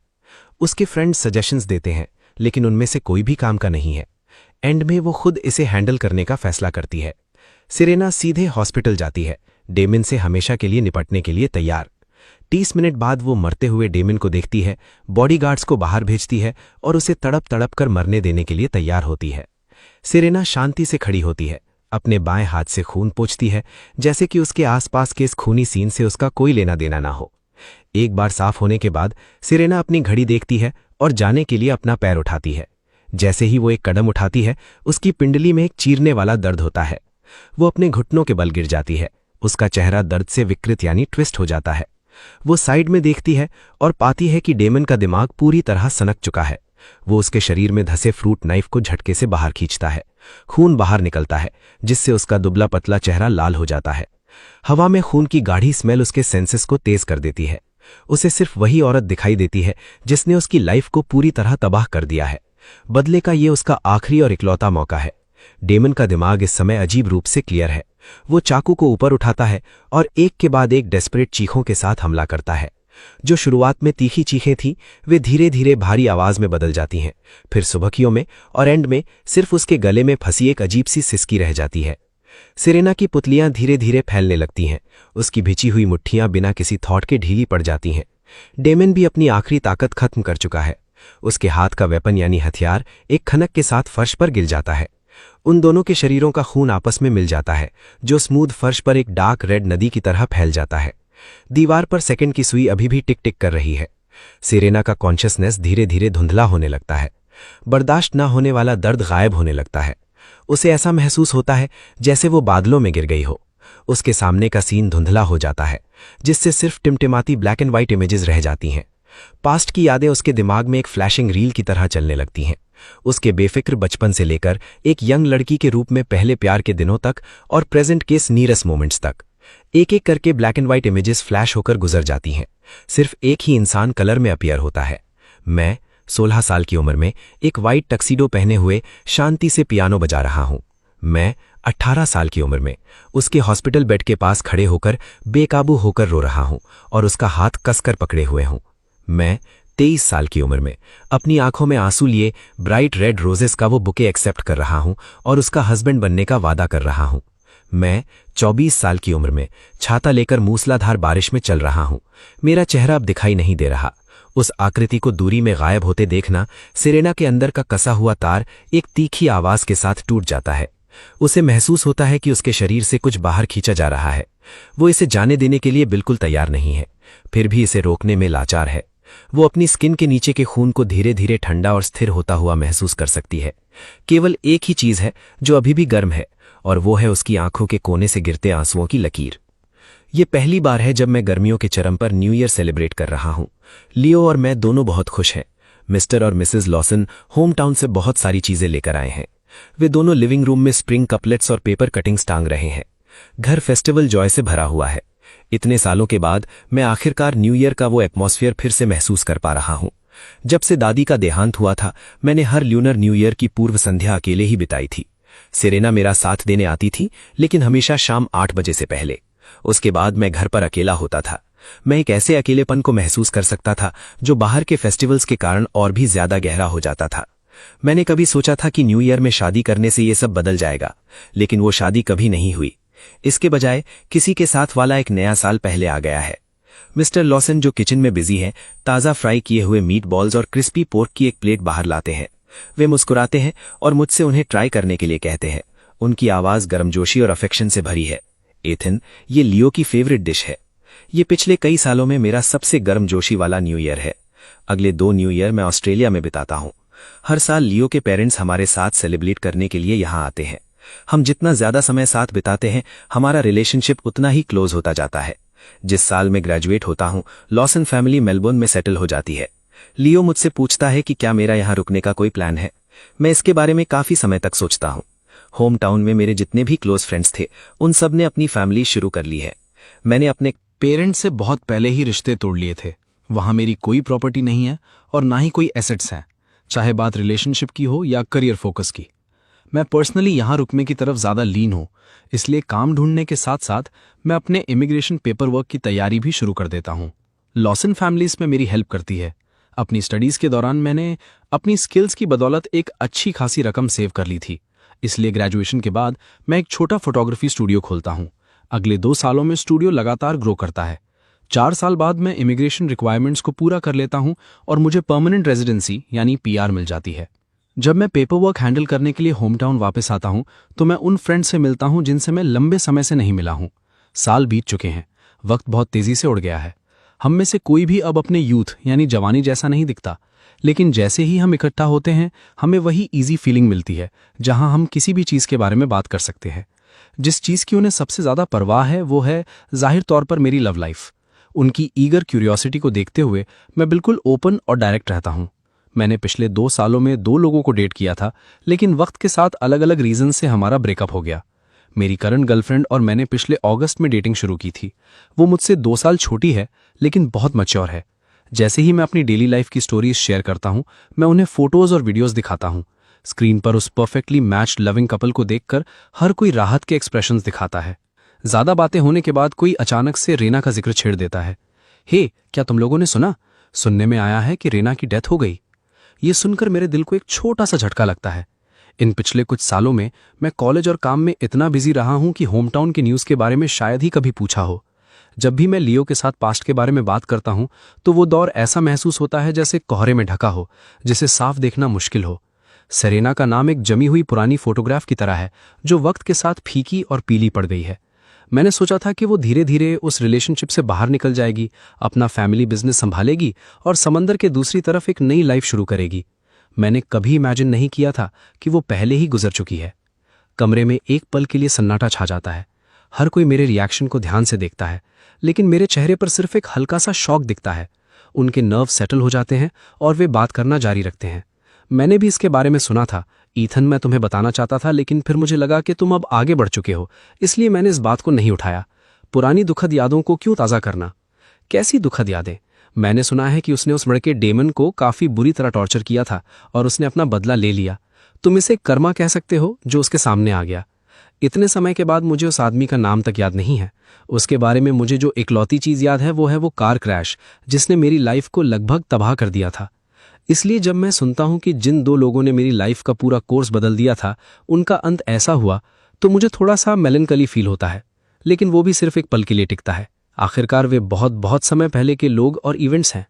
उसके फ्रेंड्स सजेशंस देते हैं, लेकिन उनमें से कोई भी काम का नहीं है। एंड में वो खुद इसे हैंडल करने का फैसला करती है। सेरेना सीधे हॉस्पिटल जाती है, डेमन से हमेशा के लिए निपटने के लिए तैयार। 30 मिनट बाद वो मरते हुए डेमन को देखती है, बॉडीगार्ड्स को बाहर भेजती है और उसे तड़प तड़प कर मरने देने के लिए तैयार होती है। सेरेना शांति से खड़ी होती है, अपने बाएं हाथ से खून पोंछती है, जैसे कि उसके आसपास के इस खूनी सीन से उसका कोई लेना देना ना हो। एक बार साफ होने के बाद सेरेना अपनी घड़ी देखती है और जाने के लिए अपना पैर उठाती है। जैसे ही वो एक कदम उठाती है, उसकी पिंडली में एक चीरने वाला दर्द होता है। वो अपने घुटनों के बल गिर जाती है। उसका चेहरा दर्द से विकृत यानी ट्विस्ट हो जाता है। वो साइड में देखती है और पाती है कि डेमन का दिमाग पूरी तरह सनक चुका है। वो उसके शरीर में धसे फ्रूट नाइफ को झटके से बाहर खींचता है। खून बाहर निकलता है, जिससे उसका दुबला पतला चेहरा लाल हो जाता है। हवा में खून की गाढ़ी स्मेल उसके सेंसेस को तेज कर देती है। उसे सिर्फ वही औरत दिखाई देती है जिसने उसकी लाइफ को पूरी तरह तबाह कर दिया है। बदले का ये उसका आखिरी और इकलौता मौका है। डेमन का दिमाग इस समय अजीब रूप से क्लियर है। वो चाकू को ऊपर उठाता है और एक के बाद एक डेस्परेट चीखों के साथ हमला करता है। जो शुरुआत में तीखी चीखें थीं, वे धीरे धीरे भारी आवाज में बदल जाती हैं, फिर सुबकियों में, और एंड में सिर्फ उसके गले में फंसी एक अजीब सी सिसकी रह जाती है। सेरेना की पुतलियां धीरे धीरे फैलने लगती हैं। उसकी भिची हुई मुट्ठियां बिना किसी थॉट के ढीली पड़ जाती हैं। डेमन भी अपनी आखिरी ताकत खत्म कर चुका है। उसके हाथ का वेपन यानी हथियार एक खनक के साथ फर्श पर गिर जाता है। उन दोनों के शरीरों का खून आपस में मिल जाता है, जो स्मूथ फर्श पर एक डार्क रेड नदी की तरह फैल जाता है। दीवार पर सेकंड की सुई अभी भी टिक टिक कर रही है। सेरेना का कॉन्शियसनेस धीरे धीरे धुंधला होने लगता है। बर्दाश्त न होने वाला दर्द गायब होने लगता है। उसे ऐसा महसूस होता है जैसे वो बादलों में गिर गई हो। उसके सामने का सीन धुंधला हो जाता है, जिससे सिर्फ टिमटिमाती ब्लैक एंड व्हाइट इमेजेस रह जाती हैं। पास्ट की यादें उसके दिमाग में एक फ्लैशिंग रील की तरह चलने लगती हैं। उसके बेफिक्र बचपन से लेकर एक यंग लड़की के रूप में पहले प्यार के दिनों तक और प्रेजेंट के नीरस मोमेंट्स तक एक एक करके black and white images flash होकर गुजर जाती हैं। सिर्फ एक ही इंसान कलर में अपीयर होता है। मैं 16 साल की उम्र में एक वाइट टक्सीडो पहने हुए शांति से पियानो बजा रहा हूं। मैं 18 साल की उम्र में उसके हॉस्पिटल बेड के पास खड़े होकर बेकाबू होकर रो रहा हूं और उसका हाथ कसकर पकड़े हुए हूं। मैं 23 साल की उम्र में अपनी आंखों में आंसू लिए ब्राइट रेड रोजेस का वो बुके एक्सेप्ट कर रहा हूं और उसका हस्बैंड बनने का वादा कर रहा हूं। मैं 24 साल की उम्र में छाता लेकर मूसलाधार बारिश में चल रहा हूं। मेरा चेहरा अब दिखाई नहीं दे रहा। उस आकृति को दूरी में गायब होते देखना सेरेना के अंदर का कसा हुआ तार एक तीखी आवाज के साथ टूट जाता है। उसे महसूस होता है कि उसके शरीर से कुछ बाहर खींचा जा रहा है। वो इसे जाने देने के लिए बिल्कुल तैयार नहीं है, फिर भी इसे रोकने में लाचार है। वो अपनी स्किन के नीचे के खून को धीरे धीरे ठंडा और स्थिर होता हुआ महसूस कर सकती है। केवल एक ही चीज है जो अभी भी गर्म है, और वो है उसकी आंखों के कोने से गिरते आंसुओं की लकीर। ये पहली बार है जब मैं गर्मियों के चरम पर न्यू ईयर सेलिब्रेट कर रहा हूं। लियो और मैं दोनों बहुत खुश हैं। मिस्टर और मिसेस लॉसन होम टाउन से बहुत सारी चीजें लेकर आए हैं। वे दोनों लिविंग रूम में स्प्रिंग कपलेट्स और पेपर कटिंग्स टांग रहे हैं। घर फेस्टिवल जॉय से भरा हुआ है। इतने सालों के बाद मैं आखिरकार न्यू ईयर का वो एटमॉस्फेयर फिर से महसूस कर पा रहा हूं। जब से दादी का देहांत हुआ था, मैंने हर ल्यूनर न्यू ईयर की पूर्व संध्या अकेले ही बिताई थी। सेरेना मेरा साथ देने आती थी, लेकिन हमेशा शाम 8 बजे से पहले। उसके बाद मैं घर पर अकेला होता था। मैं एक ऐसे अकेलेपन को महसूस कर सकता था जो बाहर के फेस्टिवल्स के कारण और भी ज्यादा गहरा हो जाता था। मैंने कभी सोचा था कि न्यू ईयर में शादी करने से ये सब बदल जाएगा, लेकिन वो शादी कभी नहीं हुई। इसके बजाय किसी के साथ वाला एक नया साल पहले आ गया है। मिस्टर लॉसन जो किचन में बिजी हैं, ताज़ा फ्राई किए हुए मीट बॉल्स और क्रिस्पी पोर्क की एक प्लेट बाहर लाते हैं। वे मुस्कुराते हैं और मुझसे उन्हें ट्राई करने के लिए कहते हैं। उनकी आवाज़ गर्मजोशी और अफेक्शन से भरी है। एथन, ये लियो की फेवरेट डिश है। ये पिछले कई सालों में मेरा सबसे गर्मजोशी वाला न्यू ईयर है। अगले 2 न्यू ईयर मैं ऑस्ट्रेलिया में बिताता हूँ। हर साल लियो के पेरेंट्स हमारे साथ सेलिब्रेट करने के लिए यहाँ आते हैं। हम जितना ज्यादा समय साथ बिताते हैं, हमारा रिलेशनशिप उतना ही क्लोज होता जाता है। जिस साल मैं ग्रेजुएट होता हूँ, लॉसन फैमिली मेलबोर्न में सेटल हो जाती है। लियो मुझसे पूछता है कि क्या मेरा यहाँ रुकने का कोई प्लान है। मैं इसके बारे में काफी समय तक सोचता हूँ। होम टाउन में मेरे जितने भी क्लोज फ्रेंड्स थे, उन सब ने अपनी फैमिली शुरू कर ली है। मैंने अपने पेरेंट्स से बहुत पहले ही रिश्ते तोड़ लिए थे। वहां मेरी कोई प्रॉपर्टी नहीं है और ना ही कोई एसेट्स हैं, चाहे बात रिलेशनशिप की हो या करियर फोकस की। मैं पर्सनली यहां रुकने की तरफ ज्यादा लीन हूं, इसलिए काम ढूंढने के साथ साथ मैं अपने इमिग्रेशन पेपर वर्क की तैयारी भी शुरू कर देता हूं। लॉसन फैमिली इसमें मेरी हेल्प करती है। अपनी स्टडीज के दौरान मैंने अपनी स्किल्स की बदौलत एक अच्छी खासी रकम सेव कर ली थी, इसलिए ग्रेजुएशन के बाद मैं एक छोटा फोटोग्राफी स्टूडियो खोलता हूं। अगले 2 सालों में स्टूडियो लगातार ग्रो करता है। 4 साल बाद मैं इमिग्रेशन रिक्वायरमेंट्स को पूरा कर लेता हूं और मुझे परमानेंट रेजिडेंसी यानी पीआर मिल जाती है। जब मैं पेपर वर्क हैंडल करने के लिए होम टाउन वापस आता हूं, तो मैं उन फ्रेंड्स से मिलता हूं जिनसे मैं लंबे समय से नहीं मिला हूं। साल बीत चुके हैं, वक्त बहुत तेजी से उड़ गया है। हम में से कोई भी अब अपने यूथ यानी जवानी जैसा नहीं दिखता, लेकिन जैसे ही हम इकट्ठा होते हैं, हमें वही ईजी फीलिंग मिलती है जहां हम किसी भी चीज़ के बारे में बात कर सकते हैं। जिस चीज़ की उन्हें सबसे ज़्यादा परवाह है वो है जाहिर तौर पर मेरी लव लाइफ। उनकी ईगर क्यूरियोसिटी को देखते हुए मैं बिल्कुल ओपन और डायरेक्ट रहता हूं। मैंने पिछले 2 सालों में 2 लोगों को डेट किया था, लेकिन वक्त के साथ अलग अलग रीजन से हमारा ब्रेकअप हो गया। मेरी करंट गर्लफ्रेंड और मैंने पिछले अगस्त में डेटिंग शुरू की थी। वो मुझसे 2 साल छोटी है, लेकिन बहुत मैच्योर है। जैसे ही मैं अपनी डेली लाइफ की स्टोरीज शेयर करता हूं, मैं उन्हें फोटोज और वीडियोस दिखाता हूं। स्क्रीन पर उस परफेक्टली मैच्ड लविंग कपल को देखकर हर कोई राहत के एक्सप्रेशंस दिखाता है। ज्यादा बातें होने के बाद कोई अचानक से रेना का जिक्र छेड़ देता है। हे, क्या तुम लोगों ने सुना? सुनने में आया है कि रेना की डेथ हो गई। ये सुनकर मेरे दिल को एक छोटा सा झटका लगता है। इन पिछले कुछ सालों में मैं कॉलेज और काम में इतना बिजी रहा हूं कि होम टाउन के न्यूज़ के बारे में शायद ही कभी पूछा हो। जब भी मैं लियो के साथ पास्ट के बारे में बात करता हूं, तो वो दौर ऐसा महसूस होता है जैसे कोहरे में ढका हो, जिसे साफ देखना मुश्किल हो। सेरेना का नाम एक जमी हुई पुरानी फोटोग्राफ की तरह है, जो वक्त के साथ फीकी और पीली पड़ गई है। मैंने सोचा था कि वो धीरे धीरे उस रिलेशनशिप से बाहर निकल जाएगी, अपना फैमिली बिजनेस संभालेगी और समंदर के दूसरी तरफ एक नई लाइफ शुरू करेगी। मैंने कभी इमेजिन नहीं किया था कि वो पहले ही गुजर चुकी है। कमरे में एक पल के लिए सन्नाटा छा जाता है। हर कोई मेरे रिएक्शन को ध्यान से देखता है, लेकिन मेरे चेहरे पर सिर्फ एक हल्का सा शॉक दिखता है। उनके नर्व सेटल हो जाते हैं और वे बात करना जारी रखते हैं। मैंने भी इसके बारे में सुना था ईथन, मैं तुम्हें बताना चाहता था, लेकिन फिर मुझे लगा कि तुम अब आगे बढ़ चुके हो, इसलिए मैंने इस बात को नहीं उठाया। पुरानी दुखद यादों को क्यों ताज़ा करना? कैसी दुखद यादें? मैंने सुना है कि उसने उस लड़के डेमन को काफ़ी बुरी तरह टॉर्चर किया था और उसने अपना बदला ले लिया। तुम इसे कर्मा कह सकते हो, जो उसके सामने आ गया। इतने समय के बाद मुझे उस आदमी का नाम तक याद नहीं है। उसके बारे में मुझे जो इकलौती चीज़ याद है वो कार क्रैश, जिसने मेरी लाइफ को लगभग तबाह कर दिया था। इसलिए जब मैं सुनता हूं कि जिन 2 लोगों ने मेरी लाइफ का पूरा कोर्स बदल दिया था, उनका अंत ऐसा हुआ, तो मुझे थोड़ा सा मेलनकली फील होता है। लेकिन वो भी सिर्फ एक पल के लिए टिकता है। आखिरकार वे बहुत बहुत समय पहले के लोग और इवेंट्स हैं।